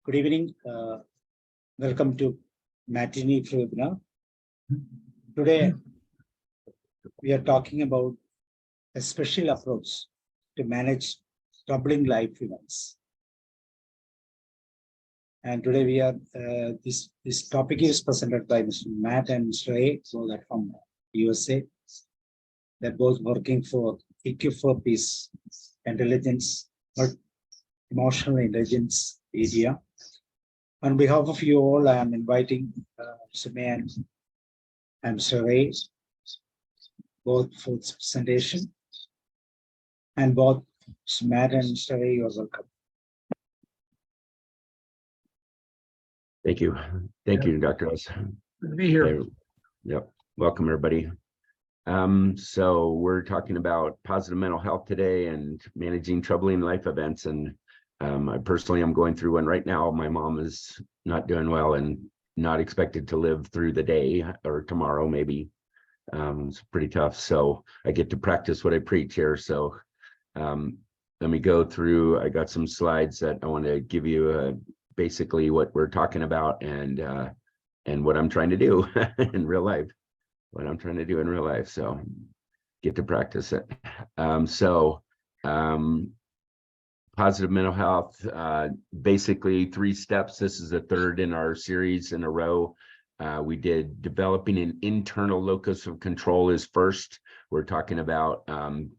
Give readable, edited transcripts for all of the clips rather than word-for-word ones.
Good evening. Welcome to matinee webinar. Today, we are talking about a special approach to manage troubling life events. And today we are this topic is presented by Mr. Matt and Mr. A, so that from USA. They're both working for EQ for Peace, intelligence, or emotional intelligence area. On behalf of you all, I am inviting Mr. May and Mr. Ray, both for this presentation. And both Mr. Matt and Mr. Ray, you are welcome. Thank you. Thank you, Dr. Oz. Good to be here. Okay. Yep. Welcome, everybody. So we're talking about positive mental health today and managing troubling life events. And I personally am going through one right now. My mom is not doing well and not expected to live through the day or tomorrow, maybe. It's pretty tough. So I get to practice what I preach here. So let me go through. I got some slides that I want to give you basically what we're talking about and what I'm trying to do in real life. So get to practice it. Positive mental health, basically 3 steps. This is the 3rd in our series in a row. We did developing an internal locus of control is first. We're talking about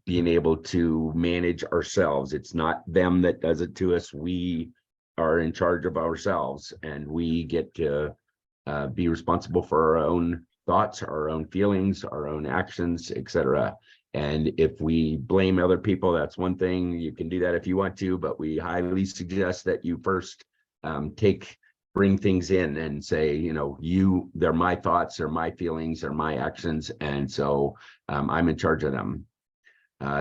being able to manage ourselves. It's not them that does it to us. We are in charge of ourselves, and we get to be responsible for our own thoughts, our own feelings, our own actions, etc. And if we blame other people, that's one thing. You can do that if you want to, but we highly suggest that you first bring things in and say, you know, they're my thoughts, they're my feelings, they're my actions, and so I'm in charge of them.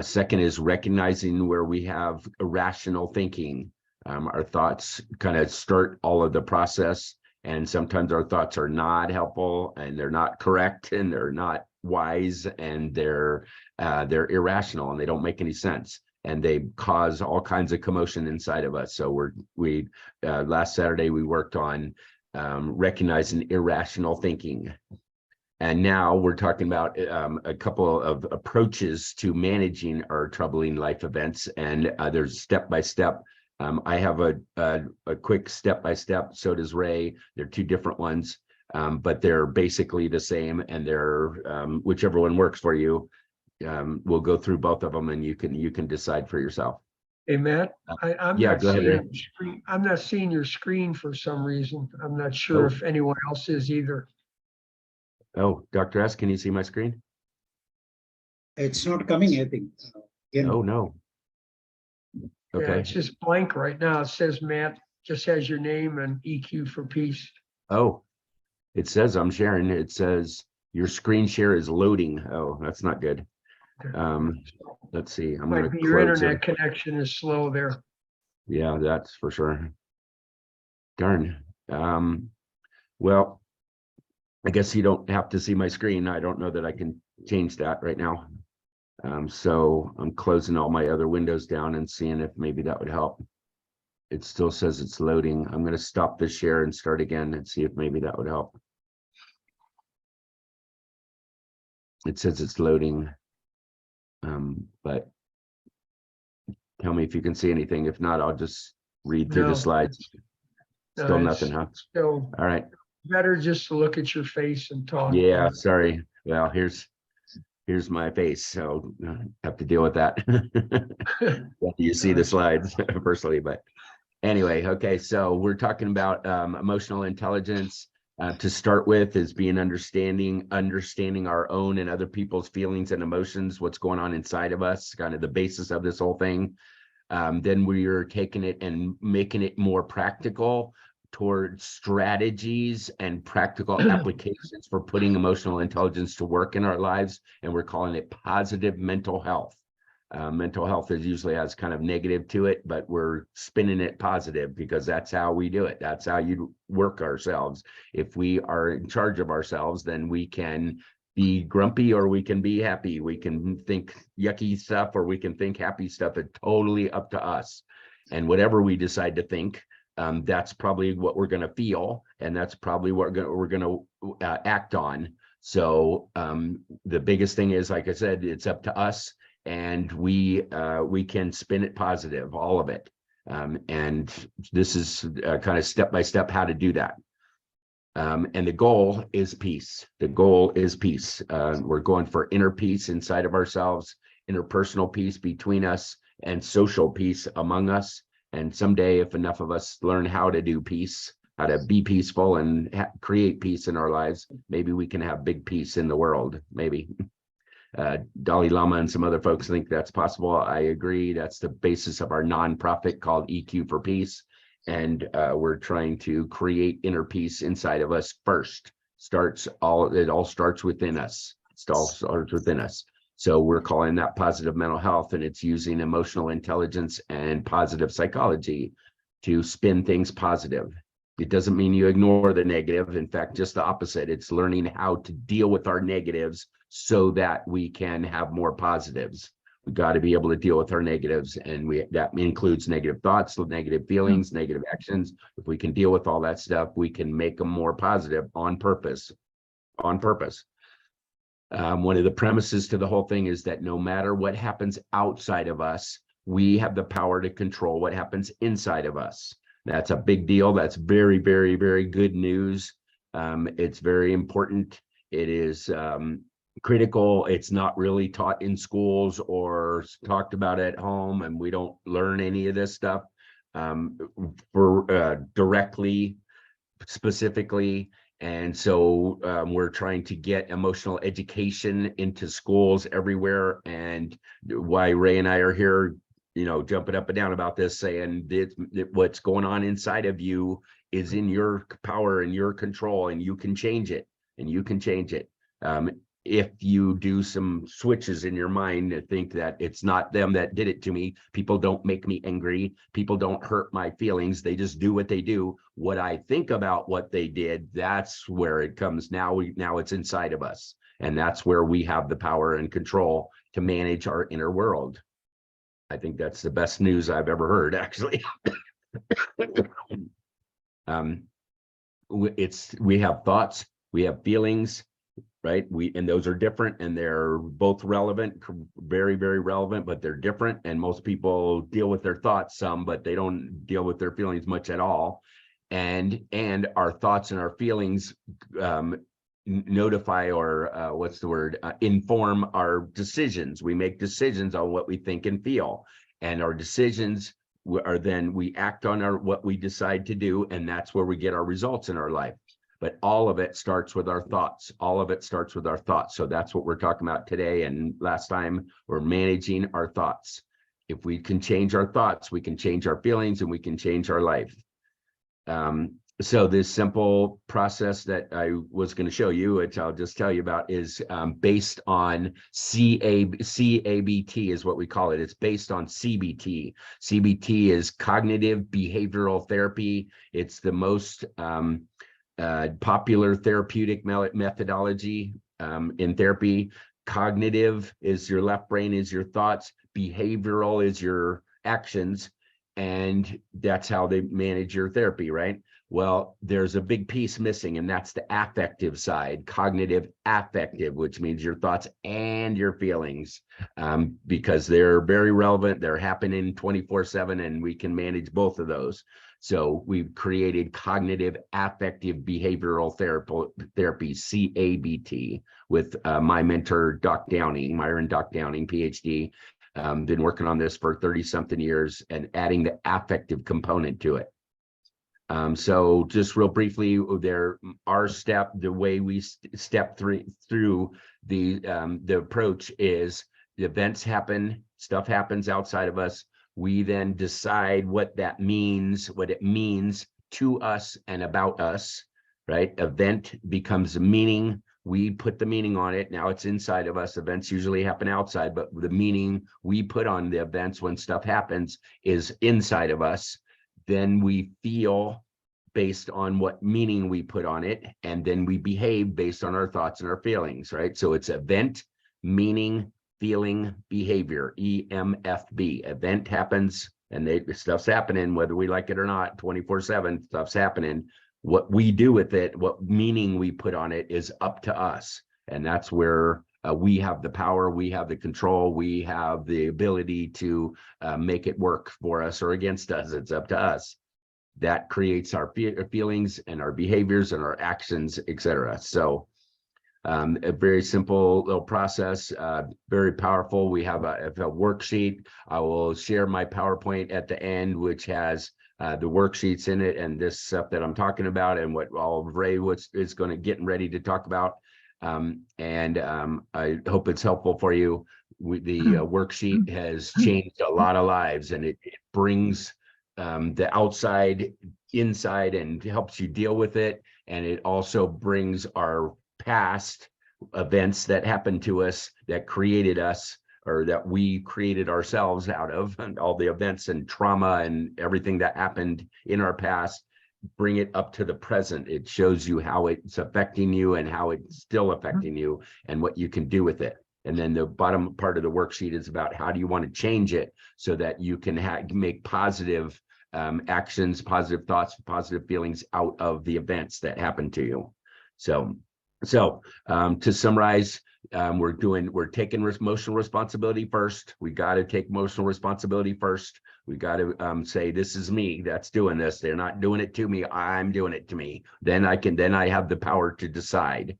Second is recognizing where we have irrational thinking. Our thoughts kind of start all of the process, and sometimes our thoughts are not helpful, and they're not correct, and they're not wise, and they're irrational, and they don't make any sense, and they cause all kinds of commotion inside of us. So we last Saturday we worked on recognizing irrational thinking, and now we're talking about a couple of approaches to managing our troubling life events, and there's step-by-step. I have a quick step-by-step, so does Ray. They're 2 different ones, but they're basically the same, and they're whichever one works for you. We'll go through both of them, and you can decide for yourself. Hey, Matt, I'm yeah, not go ahead, seeing Ray. your screen. I'm not seeing your screen for some reason. I'm not sure if anyone else is either. Oh, Dr. S, can you see my screen? It's not coming, I think. Oh, no. Okay. Yeah, it's just blank right now. It says Matt just has your name and EQ for Peace. Oh, it says I'm sharing. It says your screen share is loading. Oh, that's not good. Let's see. I'm going to Your close internet it. connection is slow there. Yeah, that's for sure. Darn. Well, I guess you don't have to see my screen. I don't know that I can change that right now. So I'm closing all my other windows down and seeing if maybe that would help. It still says it's loading. I'm going to stop the share and start again and see if maybe that would help. It says it's loading, but tell me if you can see anything. If not, I'll just read through the slides. Still nothing, huh? Still all right. Better just to look at your face and talk. Yeah, sorry. Well, here's my face, so I have to deal with that. You see the slides personally, but anyway, okay, so we're talking about emotional intelligence. To start with is being understanding our own and other people's feelings and emotions, what's going on inside of us, kind of the basis of this whole thing. Then we are taking it and making it more practical towards strategies and practical applications for putting emotional intelligence to work in our lives, and we're calling it positive mental health. Mental health usually has kind of negative to it, but we're spinning it positive because that's how we do it. That's how you work ourselves. If we are in charge of ourselves, then we can be grumpy or we can be happy. We can think yucky stuff or we can think happy stuff. It's totally up to us. And whatever we decide to think, that's probably what we're going to feel, and that's probably what we're going to act on. So the biggest thing is, like I said, it's up to us, and we can spin it positive, all of it. And this is kind of step by step how to do that. And the goal is peace. The goal is peace. We're going for inner peace inside of ourselves, interpersonal peace between us, and social peace among us. And someday, if enough of us learn how to do peace, how to be peaceful and create peace in our lives, maybe we can have big peace in the world. Maybe Dalai Lama and some other folks think that's possible. I agree. That's the basis of our nonprofit called EQ for Peace. And we're trying to create inner peace inside of us first. It all starts within us. It all starts within us. So we're calling that positive mental health, and it's using emotional intelligence and positive psychology to spin things positive. It doesn't mean you ignore the negative. In fact, just the opposite. It's learning how to deal with our negatives so that we can have more positives. We got to be able to deal with our negatives, and that includes negative thoughts, negative feelings, negative actions. If we can deal with all that stuff, we can make them more positive on purpose. On purpose. One of the premises to the whole thing is that no matter what happens outside of us, we have the power to control what happens inside of us. That's a big deal. That's very, very, very good news. It's very important. It is critical. It's not really taught in schools or talked about at home, and we don't learn any of this stuff directly, specifically. And so we're trying to get emotional education into schools everywhere. And why Ray and I are here, jumping up and down about this, saying that what's going on inside of you is in your power and your control, and you can change it. And you can change it. If you do some switches in your mind to think that it's not them that did it to me, people don't make me angry, people don't hurt my feelings, they just do what they do. What I think about what they did, that's where it comes. Now it's inside of us, and that's where we have the power and control to manage our inner world. I think that's the best news I've ever heard, actually. We have thoughts, we have feelings, right? And those are different, and they're both relevant, very, very relevant, but they're different. And most people deal with their thoughts some, but they don't deal with their feelings much at all. And our thoughts and our feelings notify, or inform our decisions. We make decisions on what we think and feel, and our decisions are then we act on what we decide to do, and that's where we get our results in our life. But all of it starts with our thoughts. All of it starts with our thoughts. So that's what we're talking about today. And last time, we're managing our thoughts. If we can change our thoughts, we can change our feelings, and we can change our life. So this simple process that I was going to show you, which I'll just tell you about, is based on CABT is what we call it. It's based on CBT. CBT is cognitive behavioral therapy. It's the most popular therapeutic methodology in therapy. Cognitive is your left brain, is your thoughts. Behavioral is your actions. And that's how they manage your therapy, right? Well, there's a big piece missing, and that's the affective side, cognitive affective, which means your thoughts and your feelings, because they're very relevant. They're happening 24/7, and we can manage both of those. So we've created cognitive affective behavioral therapy, CABT, with my mentor, Myron Doc Downing, PhD. Been working on this for 30-something years and adding the affective component to it. So just real briefly, the way we step through the approach is the events happen, stuff happens outside of us. We then decide what it means to us and about us, right? Event becomes a meaning. We put the meaning on it. Now it's inside of us. Events usually happen outside, but the meaning we put on the events when stuff happens is inside of us. Then we feel based on what meaning we put on it, and then we behave based on our thoughts and our feelings, right? So it's event, meaning, feeling, behavior, EMFB. Event happens, stuff's happening, whether we like it or not, 24/7, stuff's happening. What we do with it, what meaning we put on it is up to us. And that's where we have the power, we have the control, we have the ability to make it work for us or against us. It's up to us. That creates our feelings and our behaviors and our actions, etc. So a very simple little process, very powerful. We have a worksheet. I will share my PowerPoint at the end, which has the worksheets in it and this stuff that I'm talking about and what all of Ray is going to get ready to talk about. I hope it's helpful for you. The worksheet has changed a lot of lives, and it brings the outside inside and helps you deal with it. And it also brings our past events that happened to us that created us, or that we created ourselves out of, and all the events and trauma and everything that happened in our past, bring it up to the present. It shows you how it's affecting you and how it's still affecting you and what you can do with it. And then the bottom part of the worksheet is about how do you want to change it so that you can make positive actions, positive thoughts, positive feelings out of the events that happened to you. So to summarize, we're taking emotional responsibility first. We got to take emotional responsibility first. We got to say, this is me that's doing this. They're not doing it to me. I'm doing it to me. Then I have the power to decide.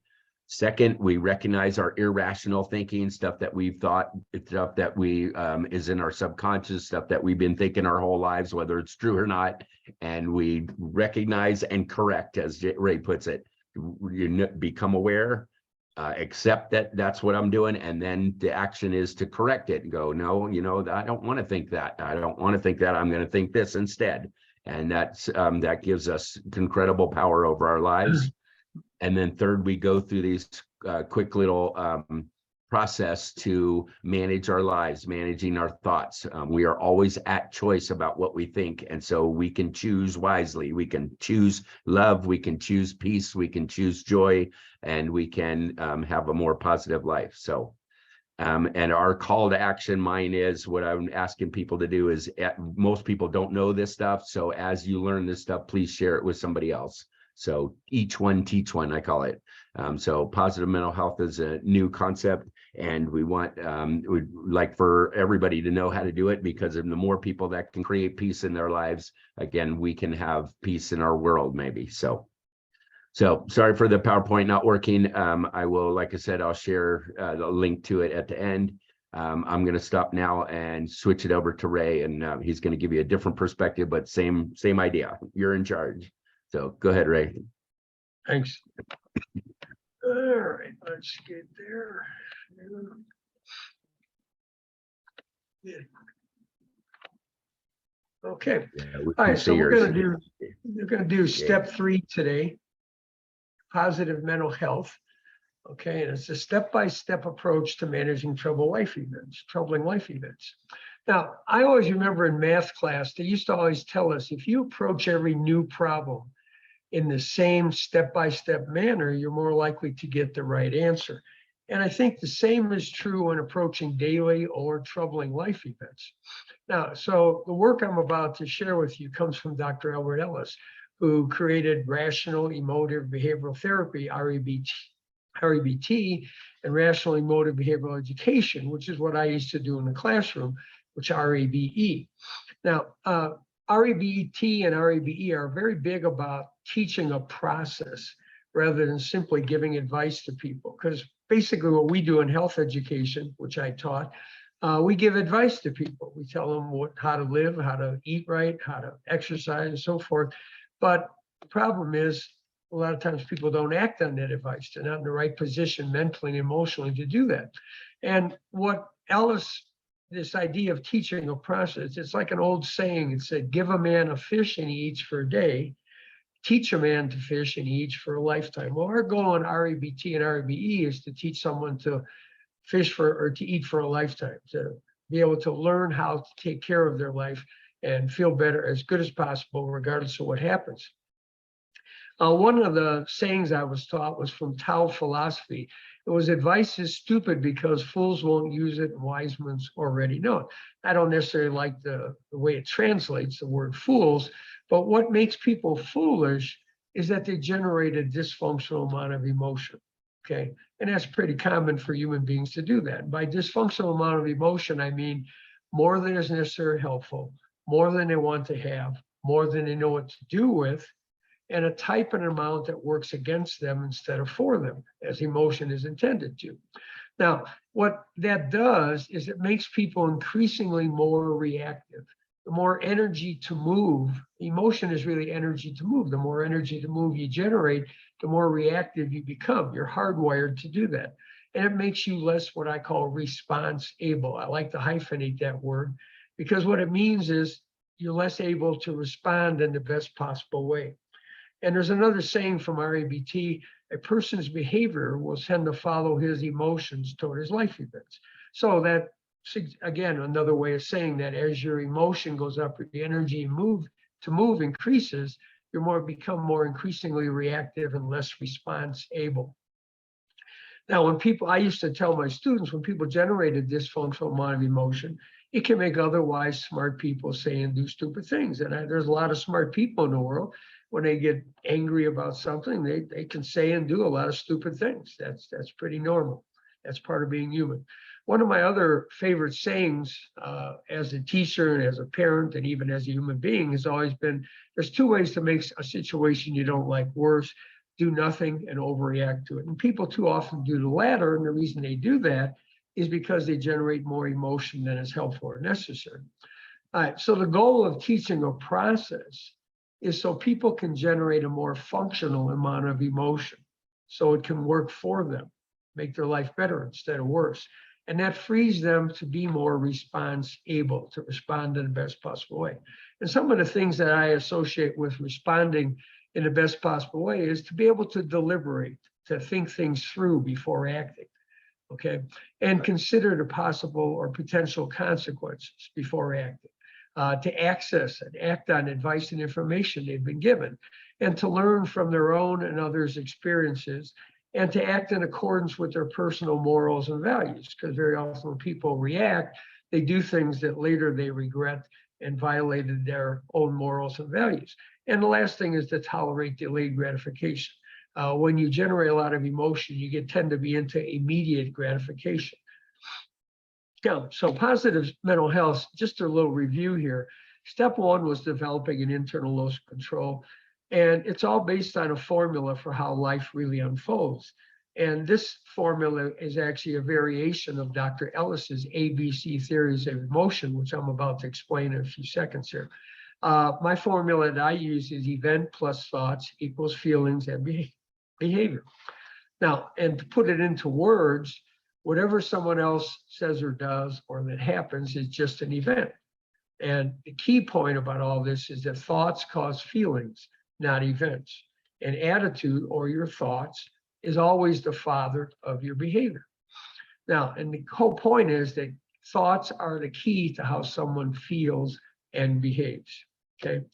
Second, we recognize our irrational thinking, stuff that we've thought, stuff that we is in our subconscious, stuff that we've been thinking our whole lives, whether it's true or not. And we recognize and correct, as Ray puts it. You become aware, accept that that's what I'm doing, and then the action is to correct it and go, no, I don't want to think that. I don't want to think that. I'm going to think this instead. And that gives us incredible power over our lives. And then third, we go through these quick little process to manage our lives, managing our thoughts. We are always at choice about what we think. And so we can choose wisely. We can choose love. We can choose peace. We can choose joy. And we can have a more positive life. So, and our call to action, mine is what I'm asking people to do is, most people don't know this stuff. So as you learn this stuff, please share it with somebody else. So each one teach one, I call it. So positive mental health is a new concept, and we'd like for everybody to know how to do it, because the more people that can create peace in their lives, again, we can have peace in our world, maybe. So sorry for the PowerPoint not working. I will, like I said, I'll share the link to it at the end. I'm going to stop now and switch it over to Ray, and he's going to give you a different perspective, but same idea. You're in charge. So go ahead, Ray. Thanks. All right, let's get there. Yeah. Okay. Yeah, All right, so we're gonna do step 3 today, positive mental health. Okay, and it's a step-by-step approach to managing troubling life events. Now, I always remember in math class, they used to always tell us, if you approach every new problem in the same step-by-step manner, you're more likely to get the right answer. And I think the same is true when approaching daily or troubling life events. Now, so the work I'm about to share with you comes from Dr. Albert Ellis, who created rational emotive behavioral therapy, REBT, and rational emotive behavioral education, which is what I used to do in the classroom, which REBE. Now, REBT and REBE are very big about teaching a process rather than simply giving advice to people. Because basically what we do in health education, which I taught, we give advice to people. We tell them how to live, how to eat right, how to exercise, and so forth. But the problem is, a lot of times people don't act on that advice. They're not in the right position mentally and emotionally to do that. And what this idea of teaching a process, it's like an old saying. It said, give a man a fish and he eats for a day. Teach a man to fish and he eats for a lifetime. Well, our goal in REBT and REBE is to teach someone to fish or to eat for a lifetime, to be able to learn how to take care of their life and feel better, as good as possible, regardless of what happens. One of the sayings I was taught was from Tao philosophy, It was advice is stupid because fools won't use it and wise ones already know it. I don't necessarily like the way it translates the word fools, but what makes people foolish is that they generate a dysfunctional amount of emotion. Okay. And that's pretty common for human beings to do that. By dysfunctional amount of emotion, I mean more than is necessarily helpful, more than they want to have, more than they know what to do with, and a type and amount that works against them instead of for them, as emotion is intended to. Now, what that does is it makes people increasingly more reactive. The more energy to move, emotion is really energy to move. The more energy to move you generate, the more reactive you become. You're hardwired to do that. And it makes you less what I call response able. I like to hyphenate that word because what it means is you're less able to respond in the best possible way. And there's another saying from RABT, a person's behavior will tend to follow his emotions toward his life events. So that, again, another way of saying that as your emotion goes up, the energy to move increases, you become more increasingly reactive and less response able. Now, I used to tell my students, when people generate a dysfunctional amount of emotion, it can make otherwise smart people say and do stupid things. And there's a lot of smart people in the world. When they get angry about something, they can say and do a lot of stupid things. That's pretty normal. That's part of being human. One of my other favorite sayings as a teacher and as a parent and even as a human being has always been, there's two ways to make a situation you don't like worse: do nothing and overreact to it. And people too often do the latter. And the reason they do that is because they generate more emotion than is helpful or necessary. All right, so the goal of teaching a process is so people can generate a more functional amount of emotion so it can work for them, make their life better instead of worse. And that frees them to be more response able, to respond in the best possible way. And some of the things that I associate with responding in the best possible way is to be able to deliberate, to think things through before acting, okay? And consider the possible or potential consequences before acting. To access and act on advice and information they've been given, and to learn from their own and others' experiences, and to act in accordance with their personal morals and values. Because very often when people react, they do things that later they regret and violated their own morals and values. And the last thing is to tolerate delayed gratification. When you generate a lot of emotion, you tend to be into immediate gratification. Yeah, so positive mental health, just a little review here. Step one was developing an internal locus of control, and it's all based on a formula for how life really unfolds. And this formula is actually a variation of Dr. Ellis's ABC theories of emotion, which I'm about to explain in a few seconds here. My formula that I use is event plus thoughts equals feelings and behavior. Now, and to put it into words, whatever someone else says or does or that happens is just an event. And the key point about all this is that thoughts cause feelings, not events. And attitude or your thoughts is always the father of your behavior. Now, and the whole point is that thoughts are the key to how someone feels and behaves, okay?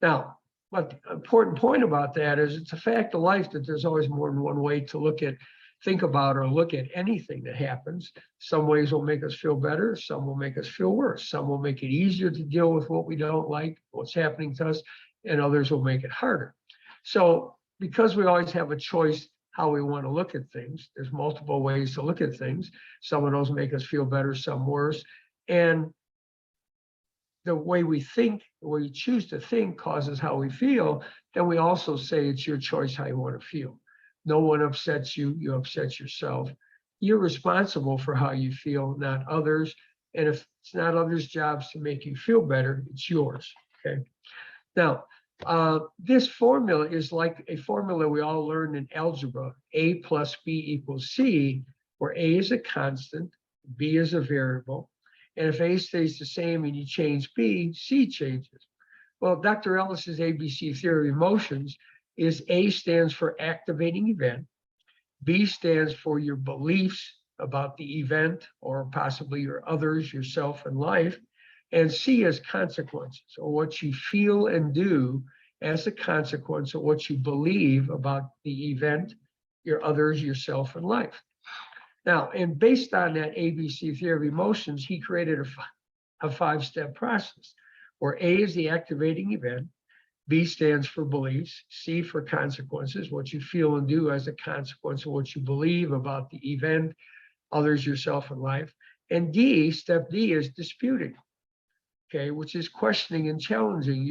Now, what the important point about that is it's a fact of life that there's always more than one way to think about or look at anything that happens. Some ways will make us feel better, some will make us feel worse. Some will make it easier to deal with what we don't like, what's happening to us, and others will make it harder. So because we always have a choice how we want to look at things, there's multiple ways to look at things. Some of those make us feel better, some worse. And the way we think, the way we choose to think causes how we feel. Then we also say it's your choice how you want to feel. No one upsets you, you upset yourself. You're responsible for how you feel, not others. And if it's not others' jobs to make you feel better, it's yours, okay? Now, this formula is like a formula we all learned in algebra, A plus B equals C, where A is a constant, B is a variable. And if A stays the same and you change B, C changes. Well, Dr. Ellis's ABC theory of emotions is A stands for activating event, B stands for your beliefs about the event or possibly your others, yourself, and life, and C is consequences, or what you feel and do as a consequence of what you believe about the event, your others, yourself, and life. Now, and based on that ABC theory of emotions, he created a five-step process where A is the activating event, B stands for beliefs, C for consequences, what you feel and do as a consequence of what you believe about the event, others, yourself, and life. And D, step D, is disputing, okay, which is questioning and challenging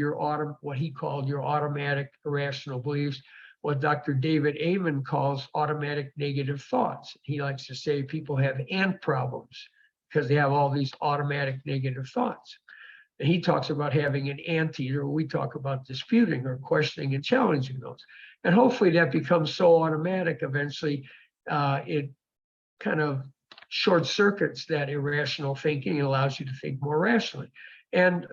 what he called your automatic irrational beliefs, what Dr. David Amen calls automatic negative thoughts. He likes to say people have ant problems because they have all these automatic negative thoughts. And he talks about having an anteater. We talk about disputing or questioning and challenging those. And hopefully that becomes so automatic eventually, it kind of short circuits that irrational thinking and allows you to think more rationally. And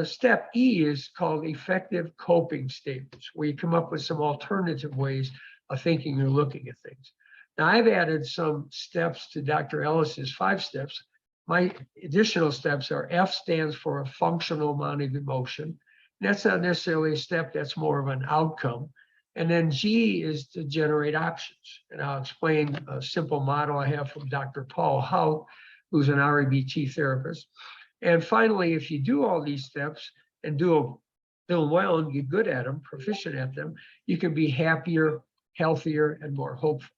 step E is called effective coping statements, where you come up with some alternative ways of thinking or looking at things. Now, I've added some steps to Dr. Ellis's 5 steps. My additional steps are F stands for a functional amount of emotion. That's not necessarily a step, that's more of an outcome. And then G is to generate options. And I'll explain a simple model I have from Dr. Paul Hout, who's an REBT therapist. And finally, if you do all these steps and do them well and get good at them, proficient at them, you can be happier, healthier, and more hopeful.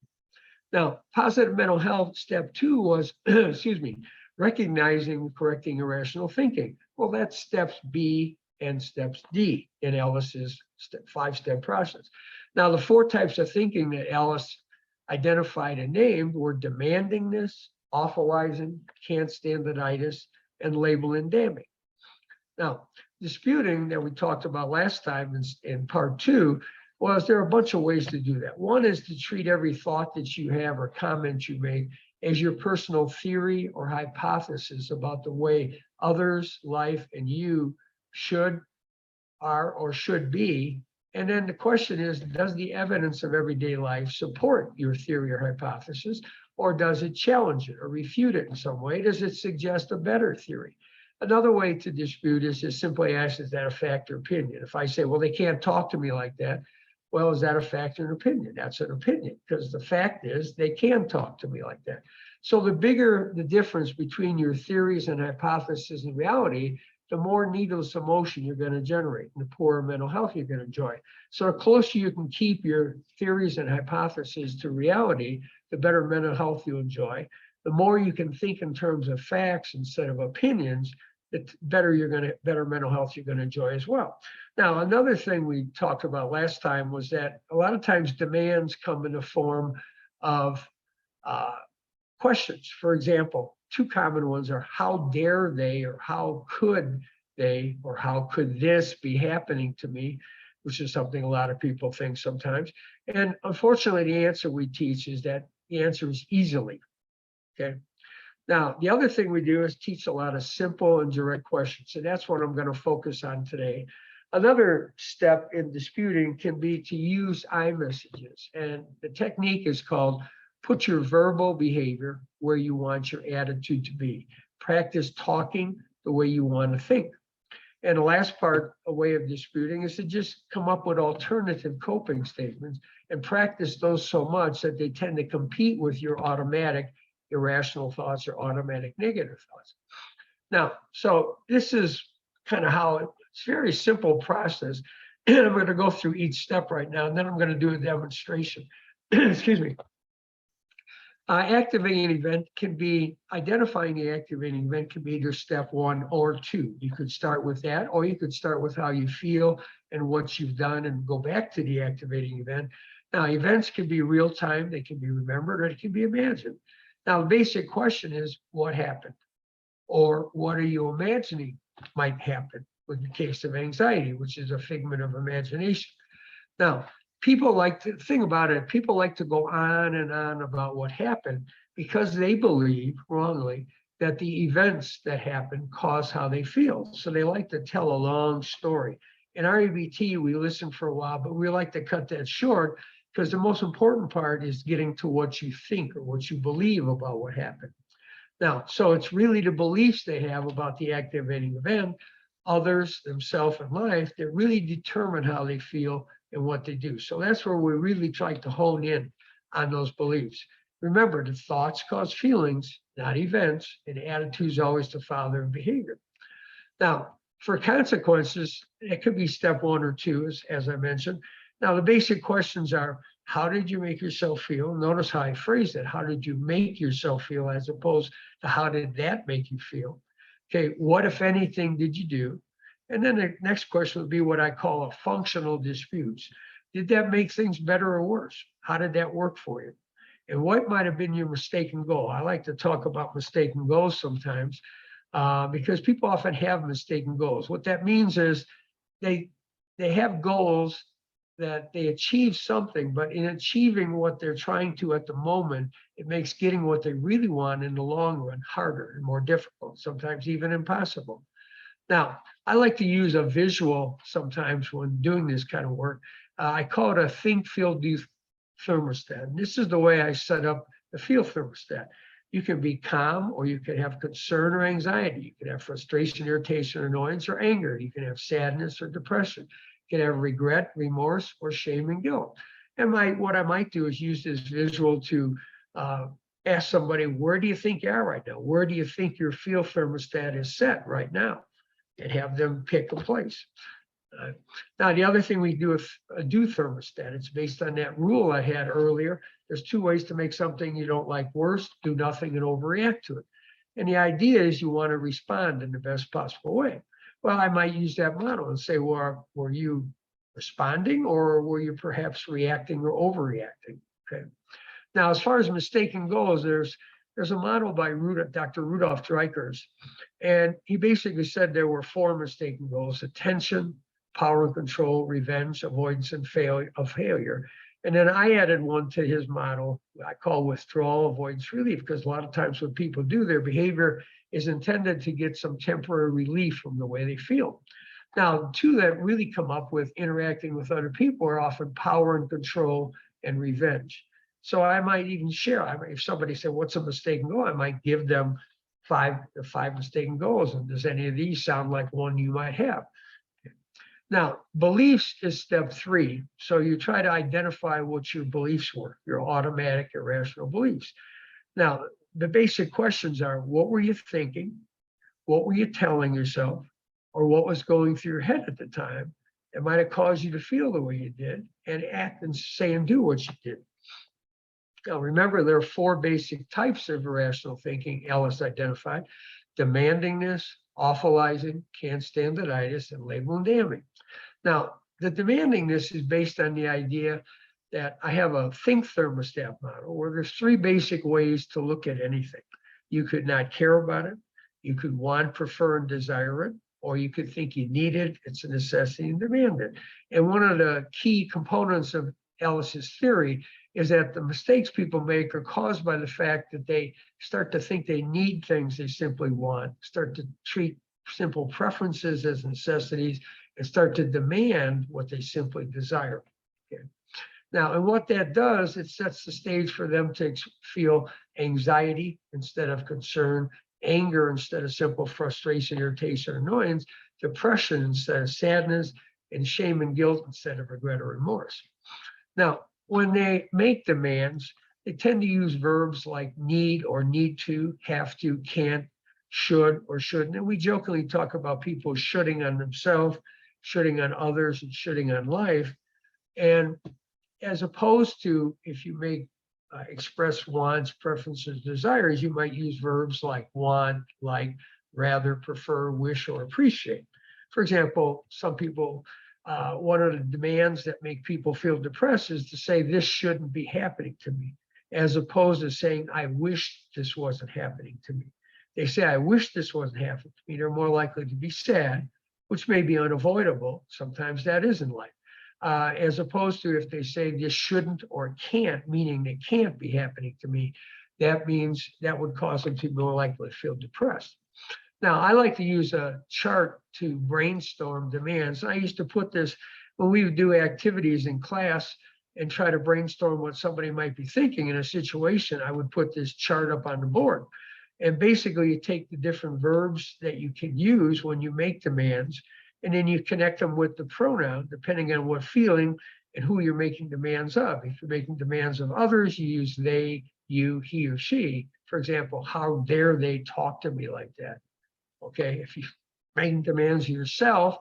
Now, positive mental health, step 2 was, excuse me, recognizing and correcting irrational thinking. Well, that's steps B and steps D in Ellis's 5-step process. Now, the 4 types of thinking that Ellis identified and named were demandingness, awfulizing, can't standarditis, and label and damning. Now, disputing that we talked about last time in part 2 was there are a bunch of ways to do that. One is to treat every thought that you have or comment you make as your personal theory or hypothesis about the way others, life, and you are or should be. And then the question is, does the evidence of everyday life support your theory or hypothesis, or does it challenge it or refute it in some way? Does it suggest a better theory? Another way to dispute is to simply ask, is that a fact or opinion? If I say, well, they can't talk to me like that, well, is that a fact or an opinion? That's an opinion, because the fact is they can talk to me like that. So the bigger the difference between your theories and hypothesis and reality, the more needless emotion you're going to generate, and the poorer mental health you're going to enjoy. So the closer you can keep your theories and hypotheses to reality, the better mental health you enjoy. The more you can think in terms of facts instead of opinions, the better mental health you're going to enjoy as well. Now, another thing we talked about last time was that a lot of times demands come in the form of questions. For example, 2 common ones are how dare they, or how could they, or how could this be happening to me, which is something a lot of people think sometimes. And unfortunately, the answer we teach is that the answer is easily, okay? Now, the other thing we do is teach a lot of simple and direct questions, and that's what I'm going to focus on today. Another step in disputing can be to use I messages, and the technique is called put your verbal behavior where you want your attitude to be. Practice talking the way you want to think. And the last part, a way of disputing, is to just come up with alternative coping statements and practice those so much that they tend to compete with your automatic irrational thoughts or automatic negative thoughts. Now, so this is kind of how it's a very simple process. And I'm going to go through each step right now, and then I'm going to do a demonstration. Excuse me. Activating event can be, identifying the activating event can be either step 1 or 2. You could start with that, or you could start with how you feel and what you've done and go back to the activating event. Now, events can be real time, they can be remembered, or it can be imagined. Now, the basic question is, what happened? Or what are you imagining might happen with the case of anxiety, which is a figment of imagination. Now, people like to think about it, people like to go on and on about what happened because they believe wrongly that the events that happen cause how they feel. So they like to tell a long story. In REBT, we listen for a while, but we like to cut that short because the most important part is getting to what you think or what you believe about what happened. Now, so it's really the beliefs they have about the activating event, others, themselves, and life that really determine how they feel and what they do. So that's where we really try to hone in on those beliefs. Remember, the thoughts cause feelings, not events, and attitudes always the father of behavior. Now, for consequences, it could be step 1 or 2, as I mentioned. Now, the basic questions are, how did you make yourself feel? Notice how I phrased it. How did you make yourself feel, as opposed to how did that make you feel? Okay, what, if anything, did you do? And then the next question would be what I call a functional disputes. Did that make things better or worse? How did that work for you? And what might have been your mistaken goal? I like to talk about mistaken goals sometimes because people often have mistaken goals. What that means is they have goals that they achieve something, but in achieving what they're trying to at the moment, it makes getting what they really want in the long run harder and more difficult, sometimes even impossible. Now, I like to use a visual sometimes when doing this kind of work. I call it a think, feel, do thermostat. And this is the way I set up the feel thermostat. You can be calm, or you can have concern or anxiety. You can have frustration, irritation, annoyance, or anger. You can have sadness or depression. You can have regret, remorse, or shame and guilt. And what I might do is use this visual to ask somebody, where do you think you are right now? Where do you think your feel thermostat is set right now? And have them pick a place. Now, the other thing we do is a do thermostat. It's based on that rule I had earlier. There's 2 ways to make something you don't like worse: do nothing and overreact to it. And the idea is you want to respond in the best possible way. Well, I might use that model and say, well, were you responding, or were you perhaps reacting or overreacting? Okay. Now, as far as mistaken goals, there's a model by Dr. Rudolf Dreikurs, and he basically said there were 4 mistaken goals: attention, power and control, revenge, avoidance, and failure. And then I added one to his model I call withdrawal, avoidance, relief, because a lot of times what people do, their behavior is intended to get some temporary relief from the way they feel. Now, 2 that really come up with interacting with other people are often power and control and revenge. So I might even share, if somebody said, what's a mistaken goal? I might give them 5 mistaken goals. And does any of these sound like one you might have? Now, beliefs is step 3. So you try to identify what your beliefs were, your automatic, irrational beliefs. Now, the basic questions are, what were you thinking? What were you telling yourself? Or what was going through your head at the time that might have caused you to feel the way you did and act and say and do what you did? Now, remember, there are 4 basic types of irrational thinking Ellis identified: demandingness, awfulizing, can't standarditis, and label and damning. Now, the demandingness is based on the idea that I have a think thermostat model where there's 3 basic ways to look at anything. You could not care about it, you could want, prefer, and desire it, or you could think you need it, it's a necessity, and demand it. And one of the key components of Ellis's theory is that the mistakes people make are caused by the fact that they start to think they need things they simply want, start to treat simple preferences as necessities, and start to demand what they simply desire. Okay. Now, and what that does, it sets the stage for them to feel anxiety instead of concern, anger instead of simple frustration, irritation, annoyance, depression instead of sadness, and shame and guilt instead of regret or remorse. Now, when they make demands, they tend to use verbs like need or need to, have to, can't, should or shouldn't. And we jokingly talk about people shoulding on themselves, shoulding on others, and shoulding on life. And as opposed to if you make express wants, preferences, desires, you might use verbs like want, like, rather, prefer, wish, or appreciate. For example, some people, one of the demands that make people feel depressed is to say, this shouldn't be happening to me, as opposed to saying, I wish this wasn't happening to me. They say, I wish this wasn't happening to me. They're more likely to be sad, which may be unavoidable. Sometimes that is in life. As opposed to if they say this shouldn't or can't, meaning it can't be happening to me, that means that would cause them to be more likely to feel depressed. Now, I like to use a chart to brainstorm demands. I used to put this when we would do activities in class and try to brainstorm what somebody might be thinking in a situation. I would put this chart up on the board. And basically, you take the different verbs that you can use when you make demands, and then you connect them with the pronoun, depending on what feeling and who you're making demands of. If you're making demands of others, you use they, you, he or she. For example, how dare they talk to me like that? Okay, if you making demands of yourself,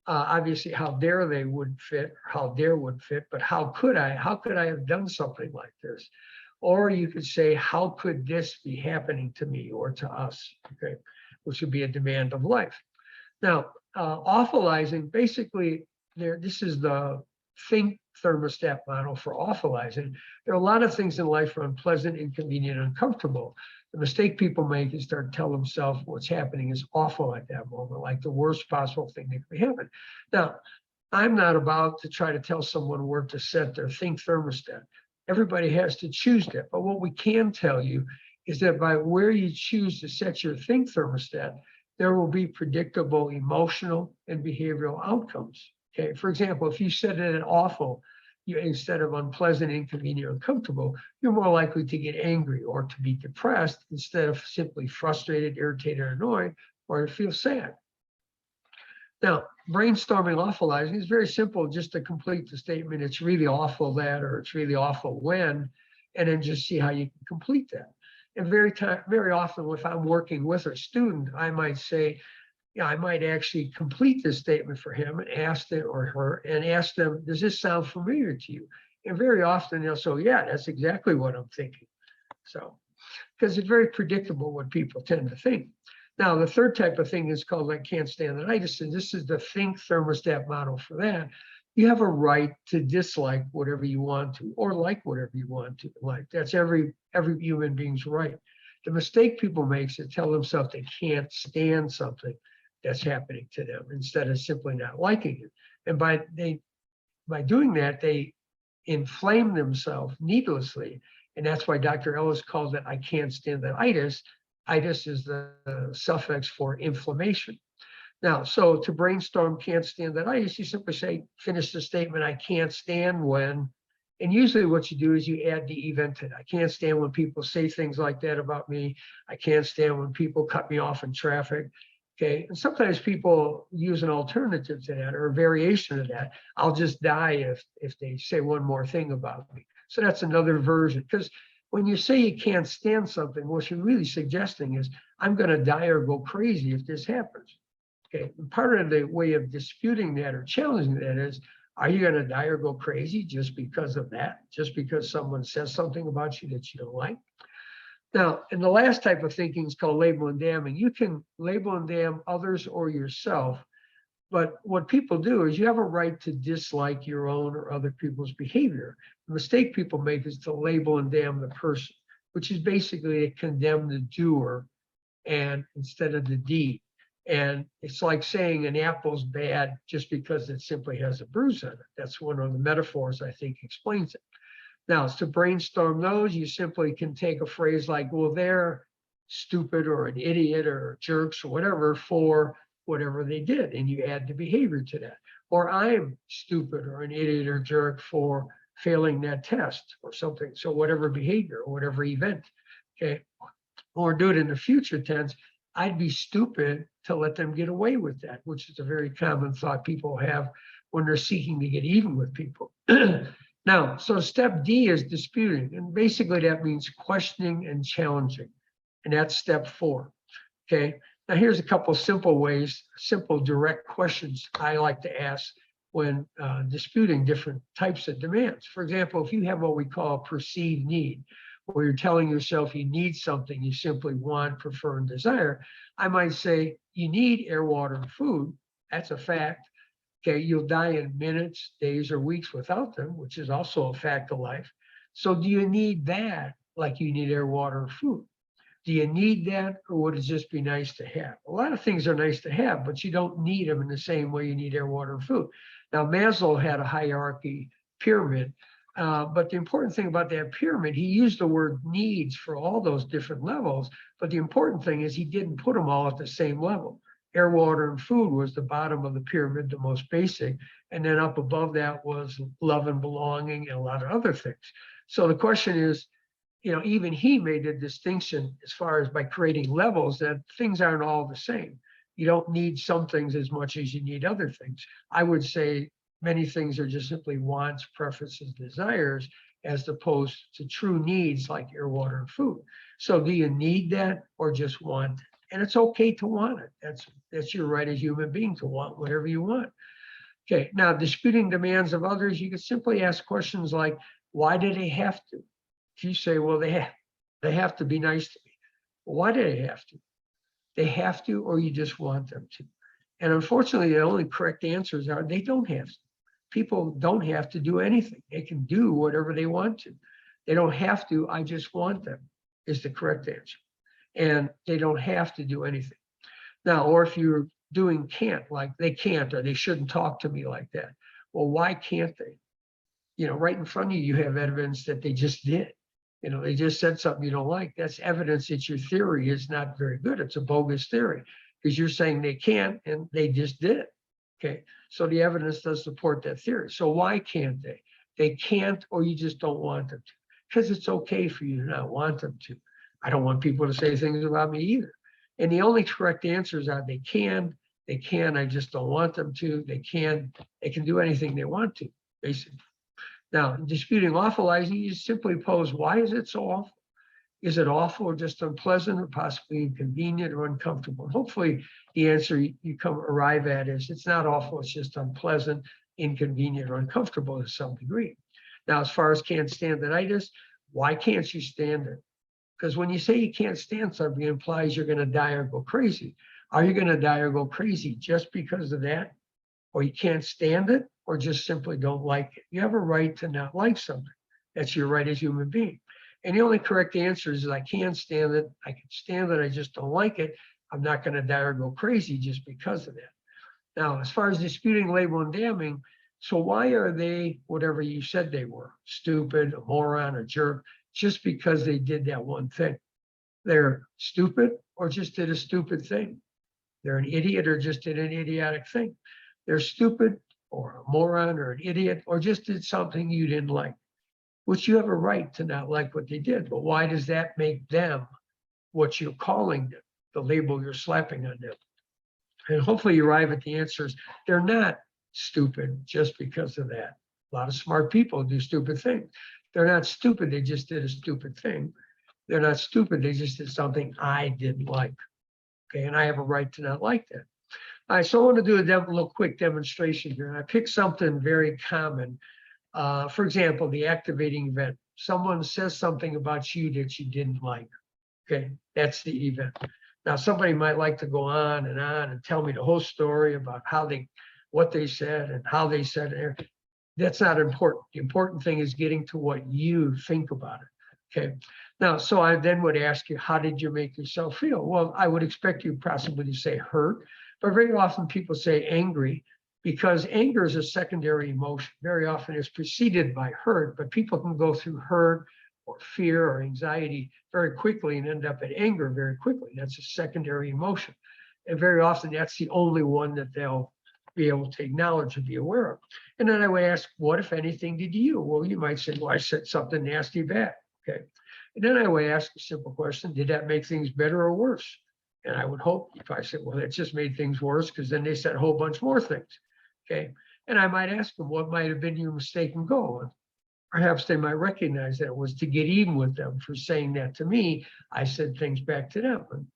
obviously how dare they would fit, or how dare would fit, but how could I have done something like this? Or you could say, how could this be happening to me or to us? Okay, which would be a demand of life. Now, awfulizing, basically, this is the think thermostat model for awfulizing. There are a lot of things in life that are unpleasant, inconvenient, uncomfortable. The mistake people make is start telling themselves what's happening is awful at that moment, like the worst possible thing that could happen. Now, I'm not about to try to tell someone where to set their think thermostat. Everybody has to choose that. But what we can tell you is that by where you choose to set your think thermostat, there will be predictable emotional and behavioral outcomes. Okay, for example, if you set it at awful, instead of unpleasant, inconvenient, uncomfortable, you're more likely to get angry or to be depressed instead of simply frustrated, irritated, or annoyed, or to feel sad. Now, brainstorming awfulizing is very simple, just to complete the statement, it's really awful that, or it's really awful when, and then just see how you can complete that. And very often, if I'm working with a student, I might say, yeah, I might actually complete this statement for him and ask them or her and ask them, does this sound familiar to you? And very often they'll say, yeah, that's exactly what I'm thinking. So, because it's very predictable what people tend to think. Now, the third type of thing is called I can't stand it. And this is the think thermostat model for that. You have a right to dislike whatever you want to, or like whatever you want to like. That's every human being's right. The mistake people make is to tell themselves they can't stand something that's happening to them instead of simply not liking it. And by doing that, they inflame themselves needlessly. And that's why Dr. Ellis calls it I can't stand that itis. Itis is the suffix for inflammation. Now, so to brainstorm can't stand that itis, you simply say, finish the statement, I can't stand when, and usually what you do is you add the event to it. I can't stand when people say things like that about me. I can't stand when people cut me off in traffic. Okay, and sometimes people use an alternative to that or a variation of that. I'll just die if they say one more thing about me. So that's another version. Because when you say you can't stand something, what you're really suggesting is I'm going to die or go crazy if this happens. Okay, and part of the way of disputing that or challenging that is, are you going to die or go crazy just because of that? Just because someone says something about you that you don't like? Now, and the last type of thinking is called label and damning. You can label and damn others or yourself, but what people do is you have a right to dislike your own or other people's behavior. The mistake people make is to label and damn the person, which is basically to condemn the doer and instead of the deed. And it's like saying an apple's bad just because it simply has a bruise on it. That's one of the metaphors I think explains it. Now, to brainstorm those, you simply can take a phrase like, well, they're stupid or an idiot or jerks or whatever for whatever they did, and you add the behavior to that. Or I'm stupid or an idiot or jerk for failing that test or something. So whatever behavior or whatever event, okay? Or do it in the future tense, I'd be stupid to let them get away with that, which is a very common thought people have when they're seeking to get even with people. Now, so step D is disputing, and basically that means questioning and challenging, and that's step 4, okay? Now here's a couple simple ways, simple direct questions I like to ask when disputing different types of demands. For example, if you have what we call a perceived need, where you're telling yourself you need something you simply want, prefer, and desire, I might say, you need air, water, and food. That's a fact. Okay, you'll die in minutes, days, or weeks without them, which is also a fact of life. So do you need that like you need air, water, or food? Do you need that, or would it just be nice to have? A lot of things are nice to have, but you don't need them in the same way you need air, water, and food. Now, Maslow had a hierarchy pyramid, but the important thing about that pyramid, he used the word needs for all those different levels, but the important thing is he didn't put them all at the same level. Air, water, and food was the bottom of the pyramid, the most basic. And then up above that was love and belonging and a lot of other things. So the question is, you know, even he made a distinction as far as by creating levels that things aren't all the same. You don't need some things as much as you need other things. I would say many things are just simply wants, preferences, desires, as opposed to true needs like air, water, and food. So do you need that or just want it? And it's okay to want it. That's your right as a human being to want whatever you want. Okay, now disputing demands of others, you can simply ask questions like, why do they have to? If you say, well, they have to be nice to me. Well, why do they have to? They have to, or you just want them to. And unfortunately, the only correct answers are they don't have to. People don't have to do anything. They can do whatever they want to. They don't have to, I just want them, is the correct answer. And they don't have to do anything. Now, or if you're doing can't, like they can't, or they shouldn't talk to me like that. Well, why can't they? You know, right in front of you, you have evidence that they just did. You know, they just said something you don't like. That's evidence that your theory is not very good. It's a bogus theory because you're saying they can't and they just did it. Okay, so the evidence does support that theory. So why can't they? They can't, or you just don't want them to, because it's okay for you to not want them to. I don't want people to say things about me either. And the only correct answers are they can, I just don't want them to, they can do anything they want to, basically. Now, disputing awfulizing, you simply pose, why is it so awful? Is it awful or just unpleasant or possibly inconvenient or uncomfortable? And hopefully the answer you arrive at is it's not awful, it's just unpleasant, inconvenient, or uncomfortable to some degree. Now, as far as can't stand it, why can't you stand it? Because when you say you can't stand something, it implies you're going to die or go crazy. Are you going to die or go crazy just because of that? Or you can't stand it, or just simply don't like it? You have a right to not like something. That's your right as a human being. And the only correct answer is I can't stand it. I can stand it. I just don't like it. I'm not going to die or go crazy just because of that. Now, as far as disputing, label, and damning, so why are they whatever you said they were? Stupid, a moron, a jerk, just because they did that one thing. They're stupid or just did a stupid thing. They're an idiot or just did an idiotic thing. They're stupid or a moron or an idiot or just did something you didn't like, which you have a right to not like what they did. But why does that make them what you're calling them, the label you're slapping on them? And hopefully you arrive at the answers. They're not stupid just because of that. A lot of smart people do stupid things. They're not stupid, they just did a stupid thing. They're not stupid, they just did something I didn't like. Okay, and I have a right to not like that. All right, so I want to do a little quick demonstration here. And I picked something very common. For example, the activating event. Someone says something about you that you didn't like. Okay, that's the event. Now, somebody might like to go on and tell me the whole story about what they said and how they said it. That's not important. The important thing is getting to what you think about it. Okay. Now, so I then would ask you, how did you make yourself feel? Well, I would expect you possibly to say hurt, but very often people say angry, because anger is a secondary emotion. Very often it's preceded by hurt, but people can go through hurt or fear or anxiety very quickly and end up at anger very quickly. That's a secondary emotion. And very often that's the only one that they'll be able to acknowledge and be aware of. And then I would ask, what, if anything, did you? Well, you might say, well, I said something nasty back. Okay. And then I would ask a simple question, did that make things better or worse? And I would hope if I said, well, that just made things worse, because then they said a whole bunch more things. Okay. And I might ask them, what might have been your mistaken goal? And perhaps they might recognize that it was to get even with them for saying that to me. I said things back to them. And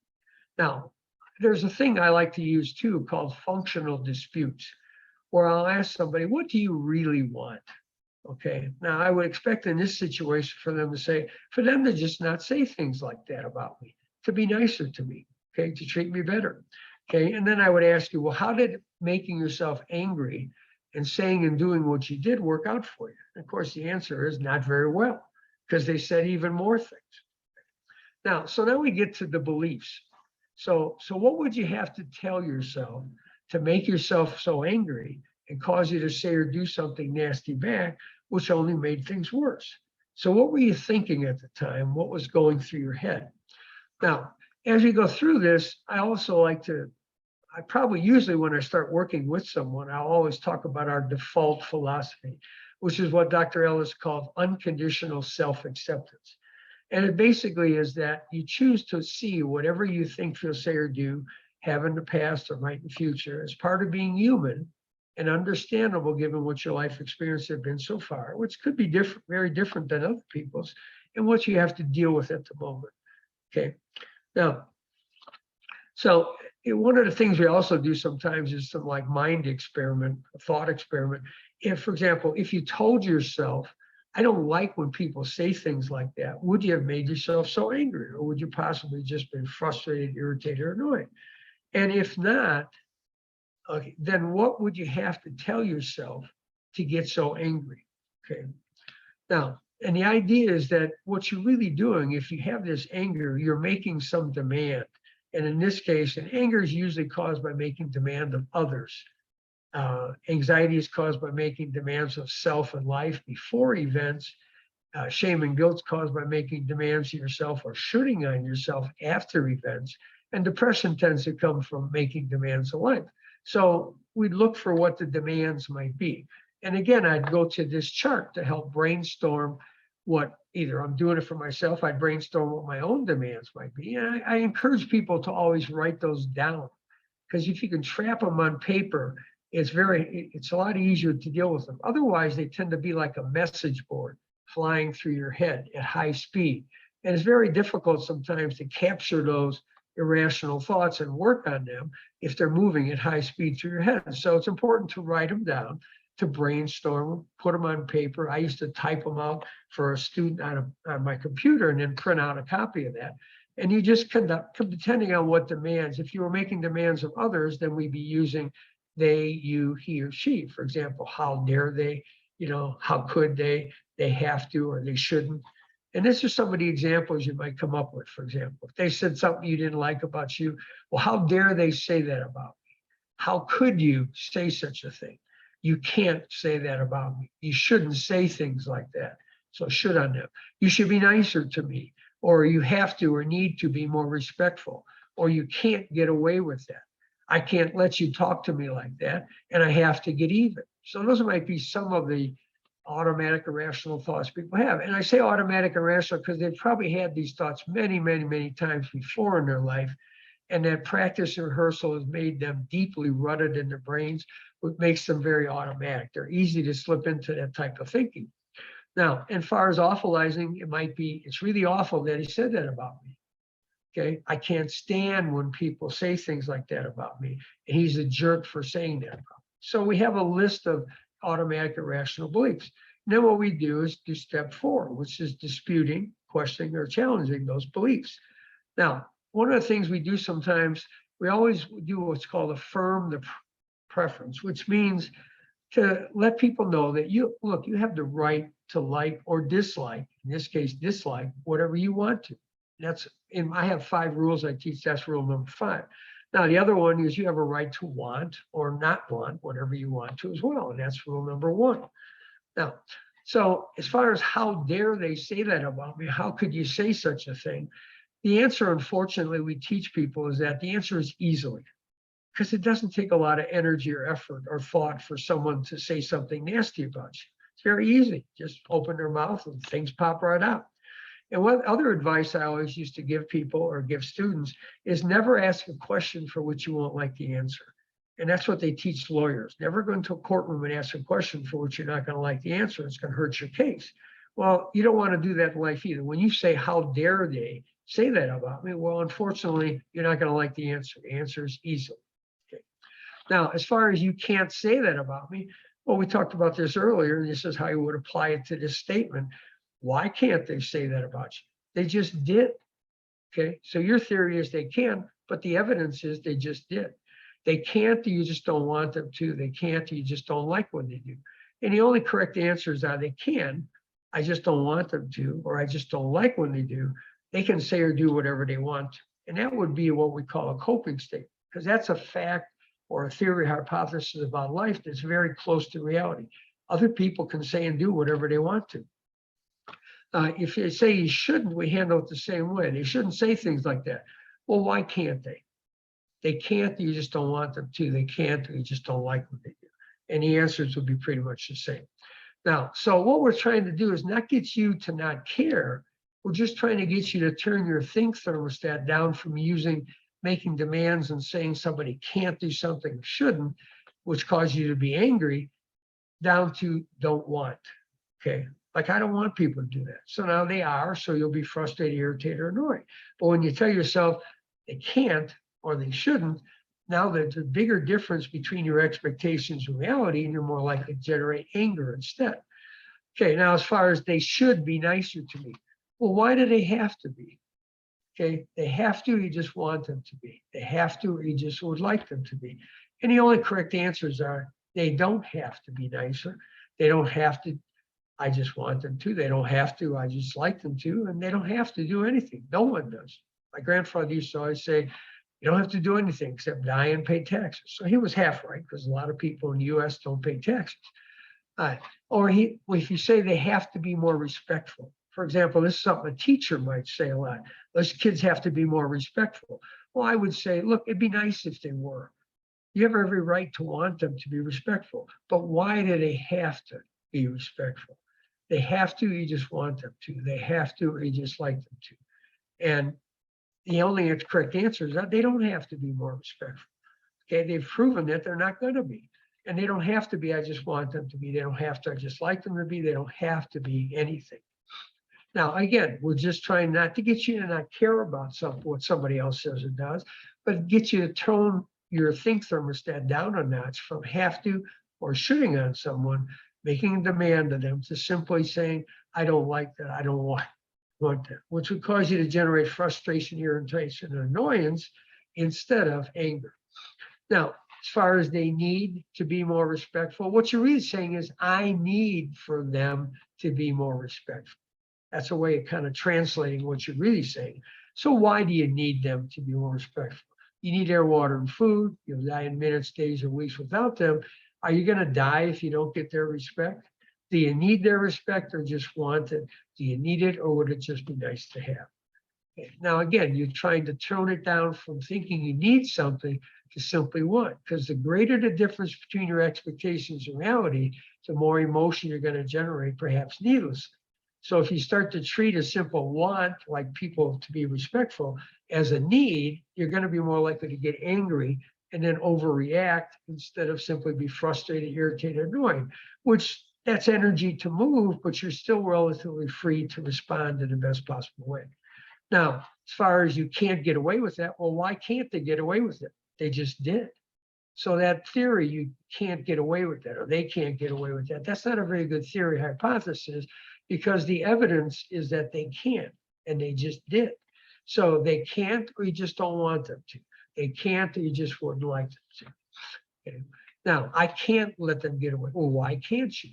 now, there's a thing I like to use too called functional disputes, where I'll ask somebody, what do you really want? Okay. Now, I would expect in this situation for them to just not say things like that about me, to be nicer to me, okay, to treat me better. Okay. And then I would ask you, well, how did making yourself angry and saying and doing what you did work out for you? And of course, the answer is not very well, because they said even more things. Now, so now we get to the beliefs. So what would you have to tell yourself to make yourself so angry and cause you to say or do something nasty back, which only made things worse? So what were you thinking at the time? What was going through your head? Now, as we go through this, I probably usually when I start working with someone, I'll always talk about our default philosophy, which is what Dr. Ellis called unconditional self-acceptance. And it basically is that you choose to see whatever you think, feel, say, or do, have in the past or might in the future, as part of being human, and understandable given what your life experience have been so far, which could be different, very different than other people's, and what you have to deal with at the moment. Okay. Now, so one of the things we also do sometimes is some like mind experiment, thought experiment. If, for example, if you told yourself, I don't like when people say things like that, would you have made yourself so angry? Or would you possibly just been frustrated, irritated, or annoyed? And if not, okay, then what would you have to tell yourself to get so angry? Okay. Now, and the idea is that what you're really doing, if you have this anger, you're making some demand. And in this case, and anger is usually caused by making demand of others. Anxiety is caused by making demands of self and life before events. Shame and guilt is caused by making demands of yourself or shooting on yourself after events. And depression tends to come from making demands of life. So we look for what the demands might be. And again, I'd go to this chart to help brainstorm what either I'm doing it for myself, I'd brainstorm what my own demands might be. And I encourage people to always write those down, because if you can trap them on paper, it's a lot easier to deal with them. Otherwise, they tend to be like a message board flying through your head at high speed. And it's very difficult sometimes to capture those irrational thoughts and work on them if they're moving at high speed through your head. So it's important to write them down, to brainstorm them, put them on paper. I used to type them out for a student on my computer and then print out a copy of that. And you just conduct, depending on what demands, if you were making demands of others, then we'd be using they, you, he, or she. For example, how dare they, how could they have to, or they shouldn't. And this is some of the examples you might come up with. For example, if they said something you didn't like about you, well, how dare they say that about me? How could you say such a thing? You can't say that about me. You shouldn't say things like that. So should on them. You should be nicer to me, or you have to or need to be more respectful, or you can't get away with that. I can't let you talk to me like that, and I have to get even. So those might be some of the automatic irrational thoughts people have. And I say automatic irrational because they've probably had these thoughts many, many, many times before in their life. And that practice and rehearsal has made them deeply rooted in their brains, which makes them very automatic. They're easy to slip into that type of thinking. Now, as far as awfulizing, it might be, it's really awful that he said that about me. Okay, I can't stand when people say things like that about me. And he's a jerk for saying that about me. So we have a list of automatic irrational beliefs. And then what we do is do step 4, which is disputing, questioning, or challenging those beliefs. Now, one of the things we do sometimes, we always do what's called affirm the preference, which means to let people know that you have the right to like or dislike, in this case, dislike whatever you want to. I have 5 rules I teach. That's rule number 5. Now, the other one is you have a right to want or not want whatever you want to as well. And that's rule number 1. Now, so as far as how dare they say that about me, how could you say such a thing? The answer, unfortunately, we teach people is that the answer is easily, because it doesn't take a lot of energy or effort or thought for someone to say something nasty about you. It's very easy. Just open their mouth and things pop right out. And what other advice I always used to give people or give students is never ask a question for which you won't like the answer. And that's what they teach lawyers. Never go into a courtroom and ask a question for which you're not going to like the answer. It's going to hurt your case. Well, you don't want to do that in life either. When you say, how dare they say that about me? Well, unfortunately, you're not going to like the answer. The answer is easily. Okay. Now, as far as you can't say that about me, well, we talked about this earlier, and this is how you would apply it to this statement. Why can't they say that about you? They just did. Okay, so your theory is they can, but the evidence is they just did. They can't, you just don't want them to. They can't, you just don't like when they do. And the only correct answers are they can, I just don't want them to, or I just don't like when they do. They can say or do whatever they want to. And that would be what we call a coping state, because that's a fact or a theory hypothesis about life that's very close to reality. Other people can say and do whatever they want to. If they say you shouldn't, we handle it the same way. They shouldn't say things like that. Well, why can't they? They can't, you just don't want them to. They can't, you just don't like what they do. And the answers would be pretty much the same. Now, so what we're trying to do is not get you to not care. We're just trying to get you to turn your think thermostat down from making demands and saying somebody can't do something or shouldn't, which cause you to be angry, down to don't want. Okay. Like, I don't want people to do that. So now they are, so you'll be frustrated, irritated, or annoyed. But when you tell yourself they can't or they shouldn't, now there's a bigger difference between your expectations and reality, and you're more likely to generate anger instead. Okay, now as far as they should be nicer to me. Well, why do they have to be? Okay, they have to, you just want them to be. They have to, or you just would like them to be. And the only correct answers are they don't have to be nicer. They don't have to, I just want them to. They don't have to, I just like them to. And they don't have to do anything. No one does. My grandfather used to always say, you don't have to do anything except die and pay taxes. So he was half right, because a lot of people in the US don't pay taxes. Or if you say they have to be more respectful. For example, this is something a teacher might say a lot. Those kids have to be more respectful. Well, I would say, look, it'd be nice if they were. You have every right to want them to be respectful. But why do they have to be respectful? They have to, you just want them to. They have to, or you just like them to. And the only correct answer is that they don't have to be more respectful. Okay, they've proven that they're not going to be. And they don't have to be, I just want them to be. They don't have to, I just like them to be. They don't have to be anything. Now, again, we're just trying not to get you to not care about what somebody else says or does, but get you to tone your think thermostat down a notch from have to or shoulding on someone, making a demand of them, to simply saying, I don't like that, I don't want that, which would cause you to generate frustration, irritation, and annoyance instead of anger. Now, as far as they need to be more respectful, what you're really saying is, I need for them to be more respectful. That's a way of kind of translating what you're really saying. So why do you need them to be more respectful? You need air, water, and food. You'll die in minutes, days, or weeks without them. Are you going to die if you don't get their respect? Do you need their respect or just want it? Do you need it, or would it just be nice to have? Okay. Now, again, you're trying to tone it down from thinking you need something to simply want, because the greater the difference between your expectations and reality, the more emotion you're going to generate, perhaps needlessly. So if you start to treat a simple want, like people to be respectful, as a need, you're going to be more likely to get angry and then overreact instead of simply be frustrated, irritated, annoyed, which that's energy to move, but you're still relatively free to respond in the best possible way. Now, as far as you can't get away with that, well, why can't they get away with it? They just did. So that theory, you can't get away with that, or they can't get away with that, that's not a very good theory hypothesis, because the evidence is that they can't, and they just did. So they can't, or you just don't want them to. They can't, or you just wouldn't like them to. Okay. Now, I can't let them get away. Well, why can't you?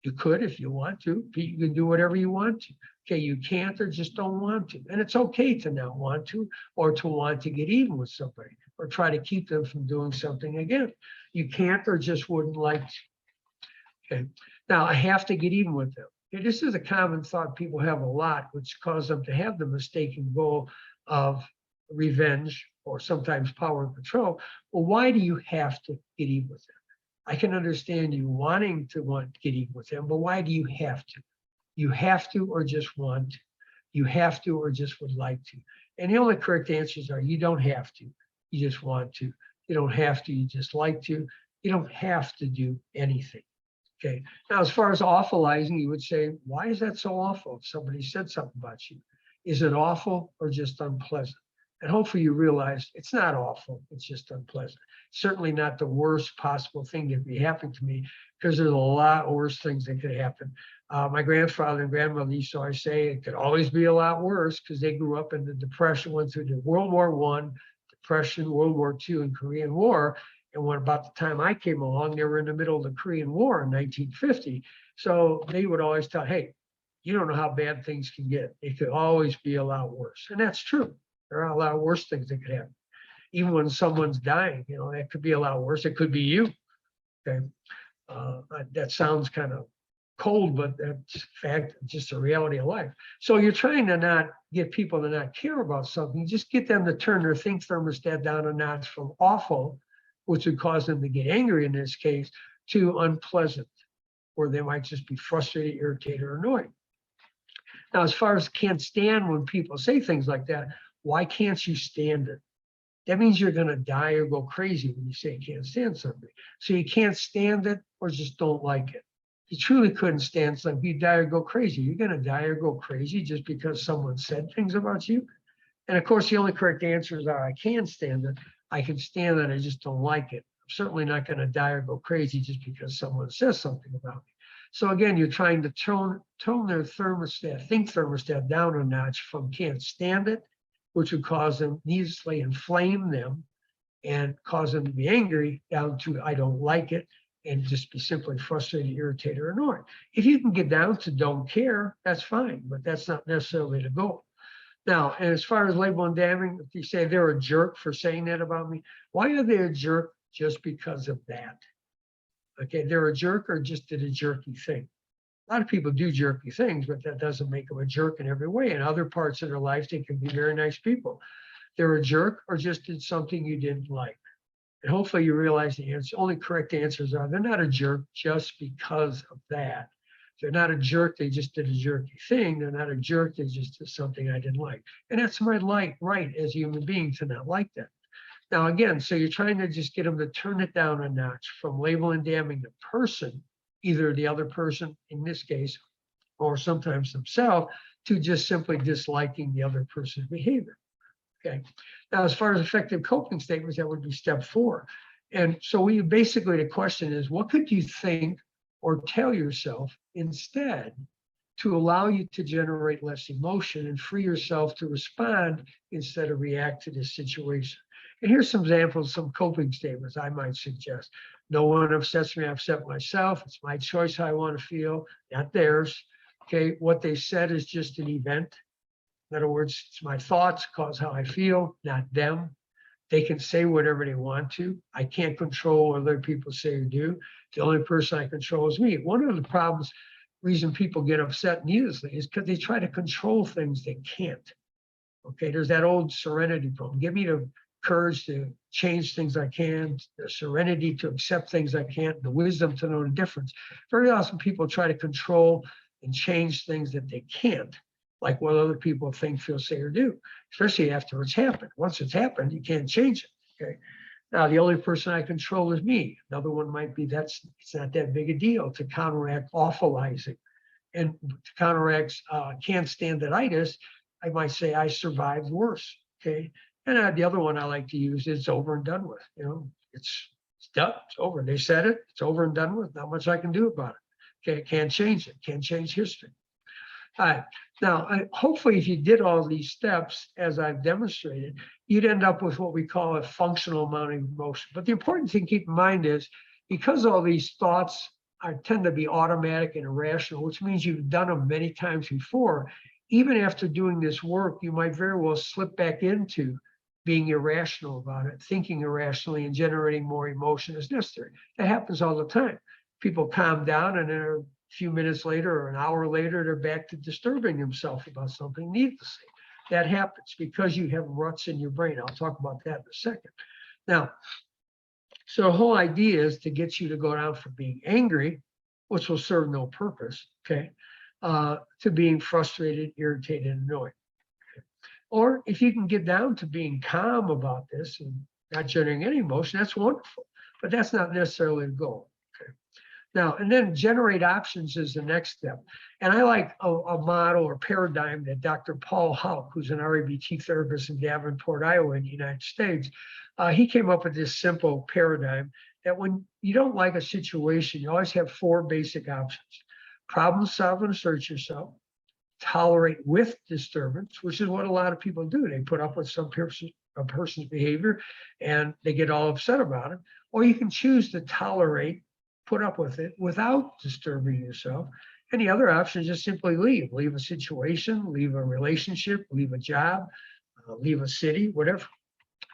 You could if you want to. You can do whatever you want to. Okay, you can't or just don't want to. And it's okay to not want to, or to want to get even with somebody, or try to keep them from doing something again. You can't or just wouldn't like to. Okay, now I have to get even with them. Okay, this is a common thought people have a lot, which causes them to have the mistaken goal of revenge or sometimes power and control. Well, why do you have to get even with them? I can understand you wanting to get even with them, but why do you have to? You have to or just want to. You have to or just would like to. And the only correct answers are, you don't have to, you just want to. You don't have to, you just like to. You don't have to do anything. Okay. Now, as far as awfulizing, you would say, why is that so awful? If somebody said something about you, is it awful or just unpleasant? And hopefully you realize it's not awful, it's just unpleasant. Certainly not the worst possible thing that could be happening to me, because there's a lot worse things that could happen. My grandfather and grandmother used to always say it could always be a lot worse, because they grew up in the Depression, went through the World War I, Depression, World War II, and Korean War. And when about the time I came along, they were in the middle of the Korean War in 1950. So they would always tell, hey, you don't know how bad things can get. It could always be a lot worse. And that's true. There are a lot of worse things that could happen. Even when someone's dying, that could be a lot worse. It could be you. Okay. That sounds kind of cold, but that's in fact just a reality of life. So you're trying to not get people to not care about something. Just get them to turn their think thermostat down a notch from awful, which would cause them to get angry in this case, to unpleasant, where they might just be frustrated, irritated, or annoyed. Now, as far as can't stand when people say things like that, why can't you stand it? that means you're going to die or go crazy when you say you can't stand something. So you can't stand it or just don't like it. You truly couldn't stand something, you die or go crazy. You're going to die or go crazy just because someone said things about you. And of course, the only correct answers are I can stand it, I can stand it, I just don't like it. I'm certainly not going to die or go crazy just because someone says something about me. So again, you're trying to tone their thermostat down a notch from can't stand it, which would cause them needlessly inflame them and cause them to be angry, down to I don't like it, and just be simply frustrated, irritated, or annoyed. If you can get down to don't care, that's fine, but that's not necessarily the goal. Now, and as far as label and damning, if you say they're a jerk for saying that about me, why are they a jerk just because of that? Okay, they're a jerk or just did a jerky thing. A lot of people do jerky things, but that doesn't make them a jerk in every way. In other parts of their life, they can be very nice people. They're a jerk or just did something you didn't like. And hopefully you realize the answer, only correct answers are they're not a jerk just because of that. They're not a jerk, they just did a jerky thing. They're not a jerk, they just did something I didn't like. And that's my right as a human being to not like that. Now, again, so you're trying to just get them to turn it down a notch from label and damning the person, either the other person in this case, or sometimes themselves, to just simply disliking the other person's behavior. Okay. Now, as far as effective coping statements, that would be step 4. And so we basically, the question is, what could you think or tell yourself instead to allow you to generate less emotion and free yourself to respond instead of react to this situation? And here's some examples, some coping statements I might suggest. No one upsets me, I upset myself. It's my choice how I want to feel, not theirs. Okay, what they said is just an event. In other words, it's my thoughts cause how I feel, not them. They can say whatever they want to. I can't control what other people say or do. The only person I control is me. One of the problems, reason people get upset needlessly is because they try to control things they can't. Okay, there's that old serenity problem. Give me the courage to change things I can, the serenity to accept things I can't, the wisdom to know the difference. Very often people try to control and change things that they can't, like what other people think, feel, say, or do, especially after it's happened. Once it's happened, you can't change it, okay? Now, the only person I control is me. Another one might be it's not that big a deal to counteract awfulizing. And to counteract can't stand it-itis, I might say I survived worse, okay? And the other one I like to use is over and done with. You know, it's done, it's over. They said it, it's over and done with. Not much I can do about it. Okay, can't change it, can't change history. All right, now, hopefully if you did all these steps, as I've demonstrated, you'd end up with what we call a functional amount of emotion. But the important thing to keep in mind is, because all these thoughts tend to be automatic and irrational, which means you've done them many times before, even after doing this work, you might very well slip back into being irrational about it, thinking irrationally and generating more emotion as necessary. That happens all the time. People calm down and then a few minutes later or an hour later, they're back to disturbing themselves about something needlessly. That happens because you have ruts in your brain. I'll talk about that in a second. Now, so the whole idea is to get you to go down from being angry, which will serve no purpose, okay, to being frustrated, irritated, and annoyed. Or if you can get down to being calm about this and not generating any emotion, that's wonderful, but that's not necessarily the goal. Okay. Now, and then generate options is the next step. And I like a model or paradigm that Dr. Paul Houck, who's an REBT therapist in Davenport, Iowa, in the United States, he came up with this simple paradigm that when you don't like a situation, you always have 4 basic options. Problem solve and assert yourself. Tolerate with disturbance, which is what a lot of people do. They put up with a person's behavior and they get all upset about it. Or you can choose to tolerate, put up with it without disturbing yourself. And the other option is just simply leave a situation, leave a relationship, leave a job, leave a city, whatever.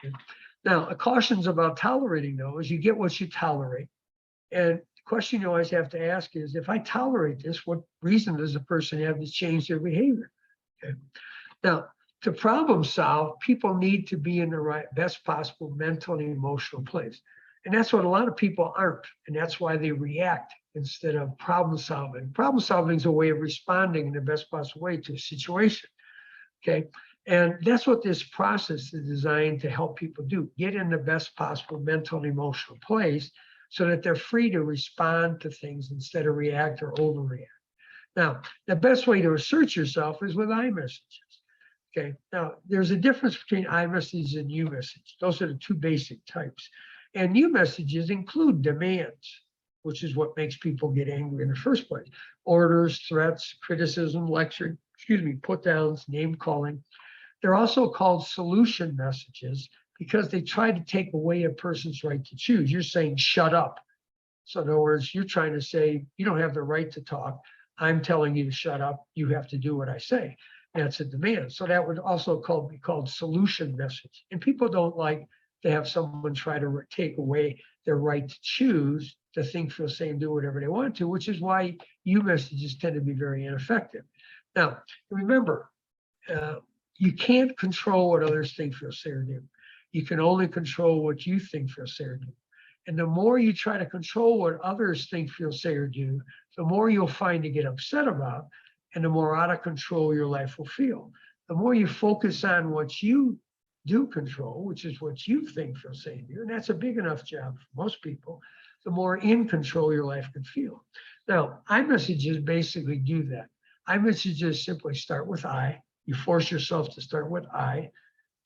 Okay. Now, a cautions about tolerating though is you get what you tolerate. And question you always have to ask is, if I tolerate this, what reason does the person have to change their behavior? Okay. Now, to problem solve, people need to be in the best possible mental and emotional place. And that's what a lot of people aren't. And that's why they react instead of problem solving. Problem solving is a way of responding in the best possible way to a situation. Okay. And that's what this process is designed to help people do, get in the best possible mental and emotional place so that they're free to respond to things instead of react or overreact. Now, the best way to assert yourself is with I messages. Okay, now there's a difference between I messages and U messages. Those are the two basic types. And U messages include demands, which is what makes people get angry in the first place. Orders, threats, criticism, lecture, put downs, name calling. They're also called solution messages because they try to take away a person's right to choose. You're saying, shut up. So in other words, you're trying to say, you don't have the right to talk. I'm telling you to shut up. You have to do what I say. That's a demand. So that would also be called solution message. And people don't like to have someone try to take away their right to choose, to think, feel, say, and do whatever they want to, which is why U messages tend to be very ineffective. Now, remember, you can't control what others think, feel, say, or do. You can only control what you think, feel, say, or do. And the more you try to control what others think, feel, say, or do, the more you'll find to get upset about, and the more out of control your life will feel. The more you focus on what you do control, which is what you think, feel, say, and do, and that's a big enough job for most people, the more in control your life can feel. Now, iMessages basically do that. iMessages simply start with I. You force yourself to start with I.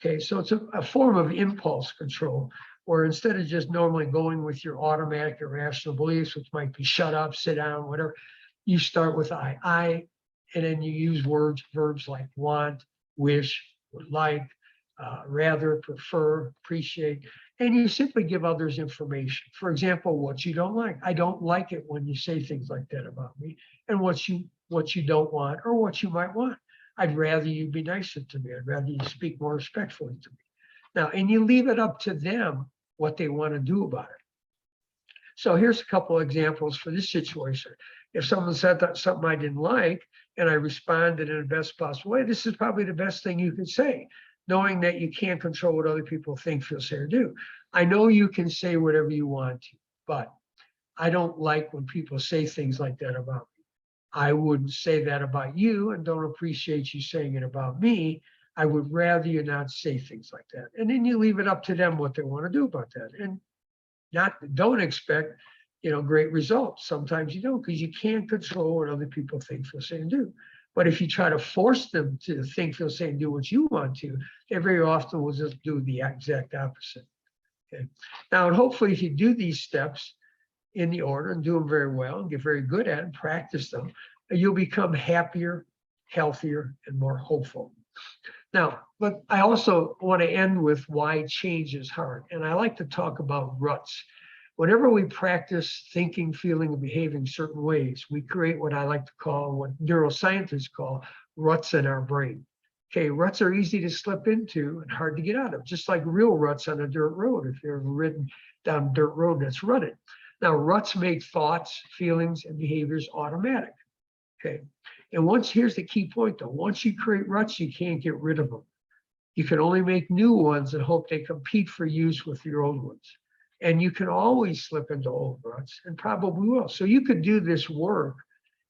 Okay, so it's a form of impulse control, where instead of just normally going with your automatic irrational beliefs, which might be shut up, sit down, whatever, you start with I, and then you use verbs like want, wish, would like, rather, prefer, appreciate, and you simply give others information. For example, what you don't like. I don't like it when you say things like that about me, and what you don't want or what you might want. I'd rather you be nicer to me. I'd rather you speak more respectfully to me. Now, and you leave it up to them what they want to do about it. So here's a couple of examples for this situation. If someone said that something I didn't like and I responded in the best possible way, this is probably the best thing you could say, knowing that you can't control what other people think, feel, say, or do. I know you can say whatever you want to, but I don't like when people say things like that about me. I wouldn't say that about you and don't appreciate you saying it about me. I would rather you not say things like that. And then you leave it up to them what they want to do about that. And don't expect, great results. Sometimes you don't, because you can't control what other people think, feel, say, and do. But if you try to force them to think, feel, say, and do what you want to, they very often will just do the exact opposite. Okay. Now, and hopefully if you do these steps in the order and do them very well and get very good at and practice them, you'll become happier, healthier, and more hopeful. Now, but I also want to end with why change is hard. And I like to talk about ruts. Whenever we practice thinking, feeling, and behaving certain ways, we create what I like to call, what neuroscientists call, ruts in our brain. Okay, ruts are easy to slip into and hard to get out of, just like real ruts on a dirt road. If you've ever ridden down a dirt road that's rutted. Now, ruts make thoughts, feelings, and behaviors automatic. Okay, and here's the key point though, once you create ruts, you can't get rid of them. You can only make new ones and hope they compete for use with your old ones. And you can always slip into old ruts, and probably will. So you could do this work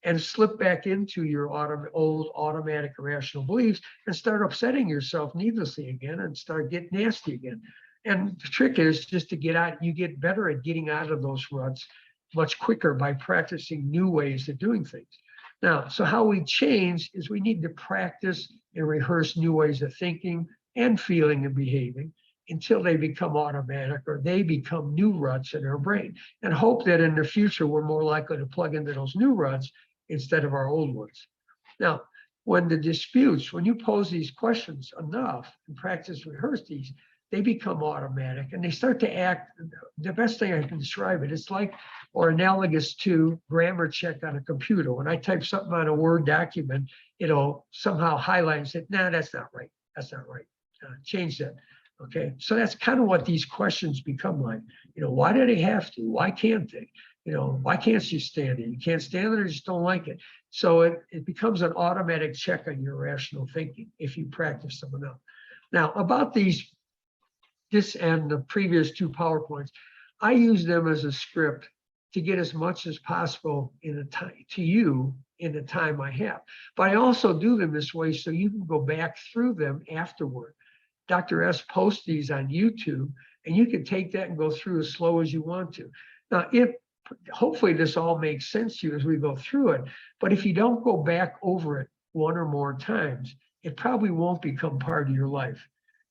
and slip back into your old automatic irrational beliefs and start upsetting yourself needlessly again and start getting nasty again. And the trick is just to get out, you get better at getting out of those ruts much quicker by practicing new ways of doing things. Now, so how we change is we need to practice and rehearse new ways of thinking and feeling and behaving until they become automatic or they become new ruts in our brain, and hope that in the future we're more likely to plug into those new ruts instead of our old ones. Now, when you pose these questions enough and practice, rehearse these, they become automatic and they start to act. The best thing I can describe it, it's like, or analogous to grammar check on a computer. When I type something on a Word document, it'll somehow highlight and say, nah, that's not right. That's not right. Change that. Okay, so that's kind of what these questions become like. Why do they have to? Why can't they? Why can't you stand it? You can't stand it or just don't like it. So it becomes an automatic check on your rational thinking if you practice them enough. Now, about this and the previous two PowerPoints, I use them as a script to get as much as possible in the time to you in the time I have. But I also do them this way so you can go back through them afterward. Dr. S posts these on YouTube, and you can take that and go through as slow as you want to. Now, hopefully this all makes sense to you as we go through it, but if you don't go back over it one or more times, it probably won't become part of your life.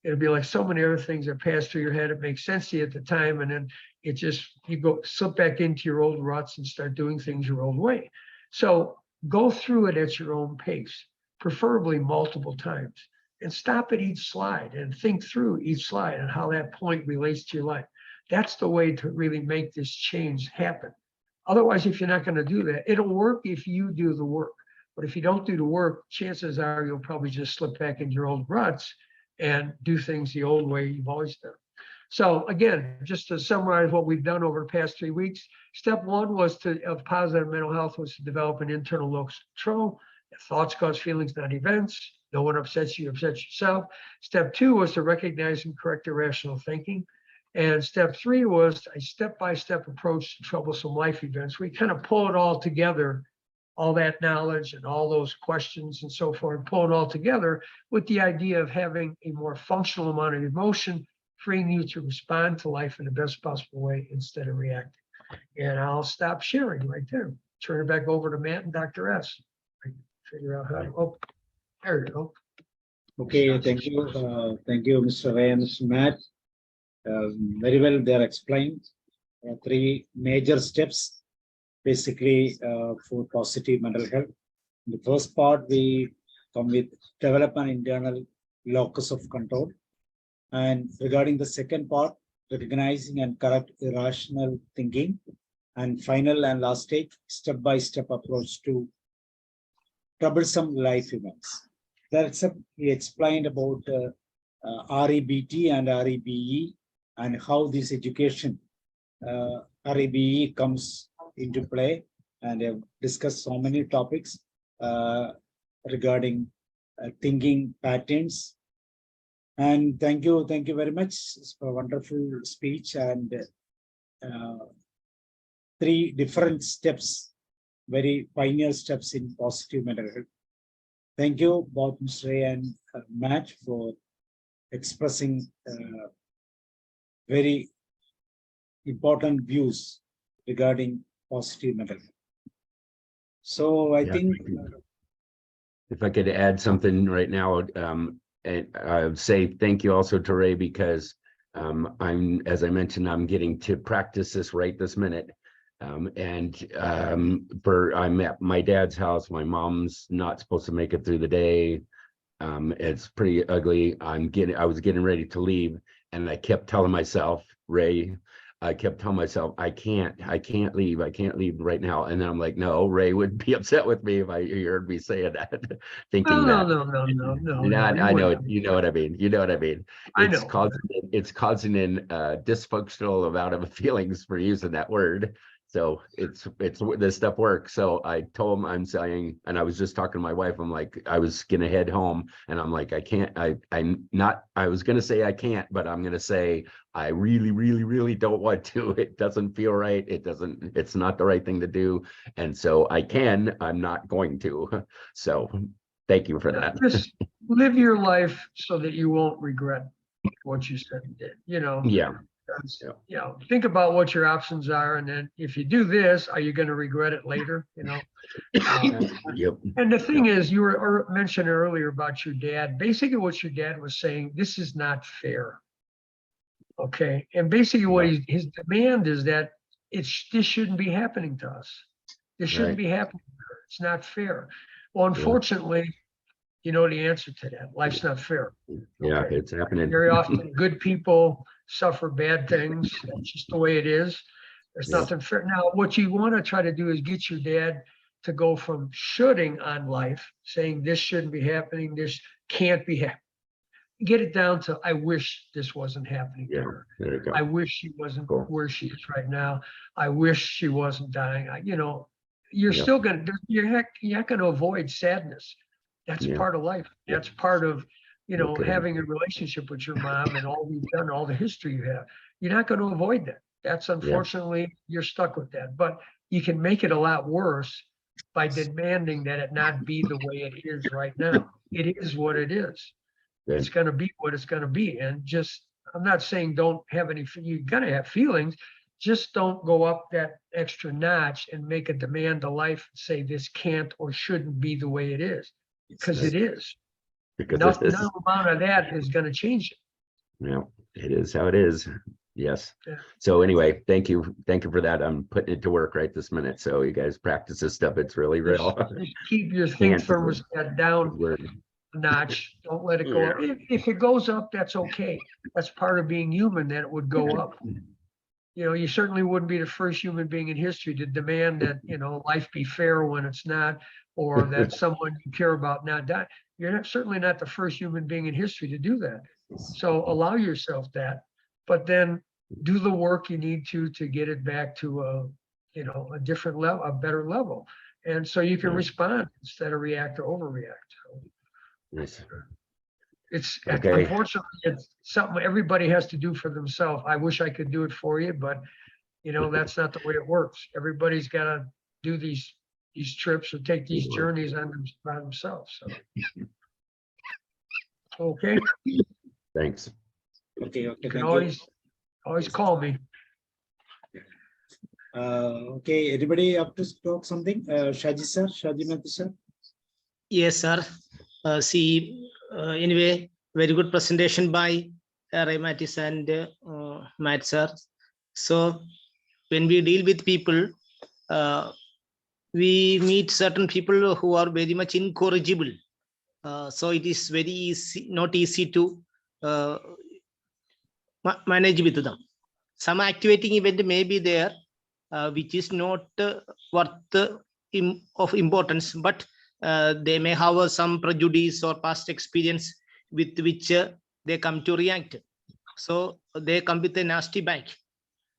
It'll be like so many other things that pass through your head. It makes sense to you at the time, and then it just, you go slip back into your old ruts and start doing things your old way. So go through it at your own pace, preferably multiple times, and stop at each slide and think through each slide and how that point relates to your life. That's the way to really make this change happen. Otherwise, if you're not going to do that, it'll work if you do the work. But if you don't do the work, chances are you'll probably just slip back into your old ruts and do things the old way you've always done. So again, just to summarize what we've done over the past 3 weeks, step one of positive mental health was to develop an internal locus of control. Thoughts cause feelings, not events. No one upsets you, you upset yourself. Step two was to recognize and correct irrational thinking. And step three was a step-by-step approach to troublesome life events. We kind of pull it all together, all that knowledge and all those questions and so forth, pull it all together with the idea of having a more functional amount of emotion, freeing you to respond to life in the best possible way instead of reacting. And I'll stop sharing right there. Turn it back over to Matt and Dr. S. I can figure out how to, oh, there you go. Okay, thank you. Thank you, Mr. Ray and Mr. Matt. Very well, they are explained. Three major steps, basically, for positive mental health. In the first part, we come with develop an internal locus of control. And regarding the second part, recognizing and correct irrational thinking. And final and last stage, step-by-step approach to troublesome life events. That's he explained about REBT and REBE and how this education REBE comes into play, and have discussed so many topics regarding thinking patterns. And thank you very much for a wonderful speech and three different steps, very pioneer steps in positive mental health. Thank you both Mr. Ray and Matt for expressing very important views regarding positive mental health. So I think if I could add something right now, and I would say thank you also to Ray, because as I mentioned, I'm getting to practice this right this minute. I'm at my dad's house. My mom's not supposed to make it through the day. It's pretty ugly. I was getting ready to leave, and I kept telling myself, Ray, I kept telling myself, I can't leave right now. And then I'm like, no, Ray would be upset with me if you heard me saying that, thinking No. I know, you know what I mean. You know what I mean. It's causing an dysfunctional amount of feelings for using that word. So it's this stuff works. So I told him, I'm saying, and I was just talking to my wife, I'm like, I was gonna head home, and I'm like, I can't, I was gonna say I can't, but I'm gonna say I really don't want to. It doesn't feel right. It's not the right thing to do. And so I'm not going to. So thank you for that. Just live your life so that you won't regret what you said and did, you know? Yeah. You know, think about what your options are, and then if you do this, are you going to regret it later? You know. Yep. And the thing is, you were mentioned earlier about your dad. Basically, what your dad was saying, this is not fair. Okay, and basically, what his demand is that this shouldn't be happening to us. This shouldn't be happening to her. It's not fair. Well, unfortunately, you know the answer to that. Life's not fair. Yeah, it's happening. Very often, good people suffer bad things. That's just the way it is. There's nothing fair. Now, what you want to try to do is get your dad to go from shoulding on life, saying this shouldn't be happening, this can't be happening. Get it down to, I wish this wasn't happening to her. There you go. I wish she wasn't where she is right now. I wish she wasn't dying. You're still going to, you're not going to avoid sadness. That's part of life. That's part of, having a relationship with your mom and all you've done, all the history you have. You're not going to avoid that. That's unfortunately, you're stuck with that. But you can make it a lot worse by demanding that it not be the way it is right now. It is what it is. It's going to be what it's going to be. And just, I'm not saying don't have any, you're going to have feelings. Just don't go up that extra notch and make a demand of life and say this can't or shouldn't be the way it is, because it is. Because it is. No amount of that is going to change it. Yeah, it is how it is. Yes. Yeah. So anyway, thank you for that. I'm putting it to work right this minute. So you guys practice this stuff. It's really real. Just keep your think Can't- thermostat down a notch. Don't let it go up. If it goes up, that's okay. That's part of being human, that it would go up. You know, you certainly wouldn't be the first human being in history to demand that, you know, life be fair when it's not, or that someone you care about not die. You're certainly not the first human being in history to do that. So allow yourself that, but then do the work you need to get it back to a different level, a better level. And so you can respond instead of react or overreact. Yes. It's Okay. unfortunately, it's something everybody has to do for themselves. I wish I could do it for you, but you know, that's not the way it works. Everybody's got to do these trips or take these journeys by themselves. So. Okay. Okay, Thanks. okay, You thank can you. always call me. Okay, anybody up to talk something? Shaji sir, Shaji Mathis sir. Yes, sir. Anyway, very good presentation by Mathis and Matt, sir. So when we deal with people, we meet certain people who are very much incorrigible. So it is very easy, not easy to manage with them. Some activating event may be there, which is not worth of importance, but they may have some prejudice or past experience with which they come to react. So they come with a nasty back.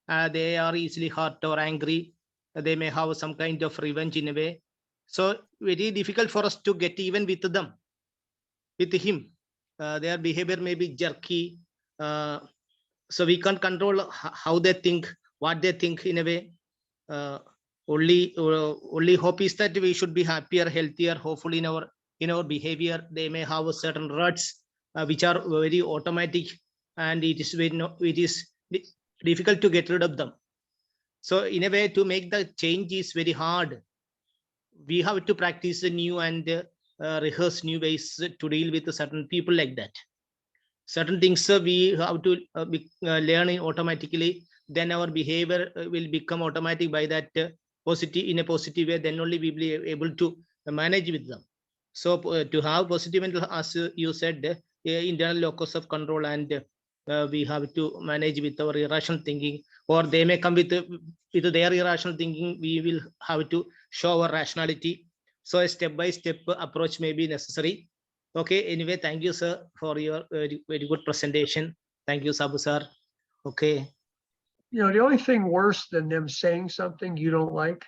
They are easily hurt or angry. They may have some kind of revenge in a way. So very difficult for us to get even with them, with him. Their behavior may be jerky. So we can't control how they think, what they think in a way. Only hope is that we should be happier, healthier, hopefully in our behavior. They may have certain ruts which are very automatic, and it is difficult to get rid of them. So in a way, to make the change is very hard. We have to practice new and rehearse new ways to deal with certain people like that. Certain things we have to learn automatically. Then our behavior will become automatic by that positive, in a positive way. Then only we will be able to manage with them. So to have positive mental, as you said, internal locus of control, and we have to manage with our irrational thinking, or they may come with their irrational thinking. We will have to show our rationality. So a step-by-step approach may be necessary. Okay, anyway, thank you, sir, for your very good presentation. Thank you, Sabu sir. Okay. You know, the only thing worse than them saying something you don't like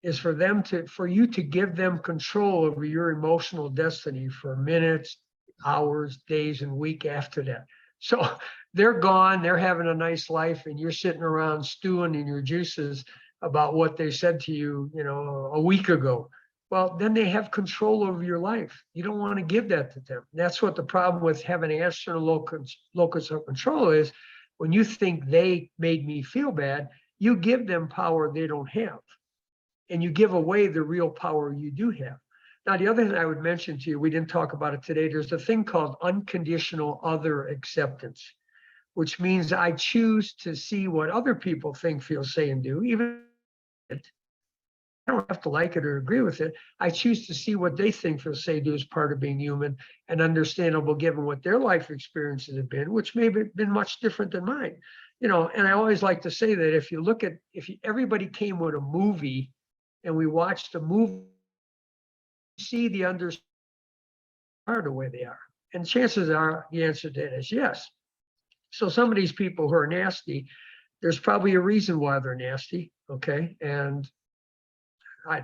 is for you to give them control over your emotional destiny for minutes, hours, days, and week after that. So they're gone, they're having a nice life, and you're sitting around stewing in your juices about what they said to you, you know, a week ago. Well, then they have control over your life. You don't want to give that to them. That's what the problem with having an external locus of control is. When you think they made me feel bad, you give them power they don't have. And you give away the real power you do have. Now, the other thing I would mention to you, we didn't talk about it today, there's a thing called unconditional other acceptance, which means I choose to see what other people think, feel, say, and do, even if I don't have to like it or agree with it. I choose to see what they think, feel, say, do as part of being human and understandable given what their life experiences have been, which may have been much different than mine. You know, and I always like to say that if everybody came with a movie and we watched a movie, see the understanding the way they are. And chances are the answer to that is yes. So some of these people who are nasty, there's probably a reason why they're nasty, okay? And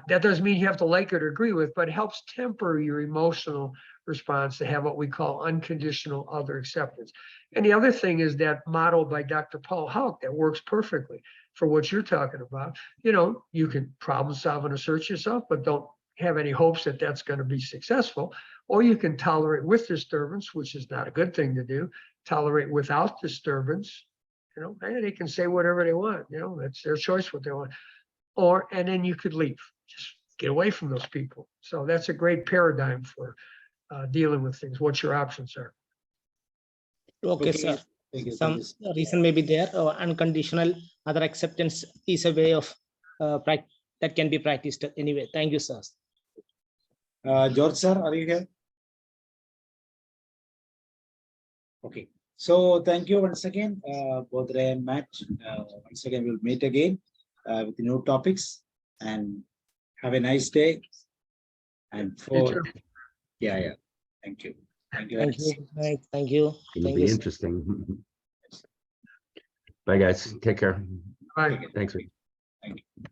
that doesn't mean you have to like it or agree with, but it helps temper your emotional response to have what we call unconditional other acceptance. And the other thing is that model by Dr. Paul Hauck that works perfectly for what you're talking about. You know, you can problem solve and assert yourself, but don't have any hopes that that's going to be successful. Or you can tolerate with disturbance, which is not a good thing to do. Tolerate without disturbance. You know, and they can say whatever they want. You know, that's their choice what they want. Or, and then you could leave. Just get away from those people. So that's a great paradigm for dealing with things. What your options are. Okay, sir. Thank you. Some reason may be there. Unconditional other acceptance is a way of that can be practiced anyway. Thank you, sir. George sir, are you here? Okay, so thank you once again, both Ray and Matt. Once again, we'll meet again with new topics, and have a nice day. And for yeah, thank you. Thank you. Thank you. Right. Thank you. It'll Thank be you, sir. interesting. Bye, guys. Take care. Bye. Thanks. Thank you.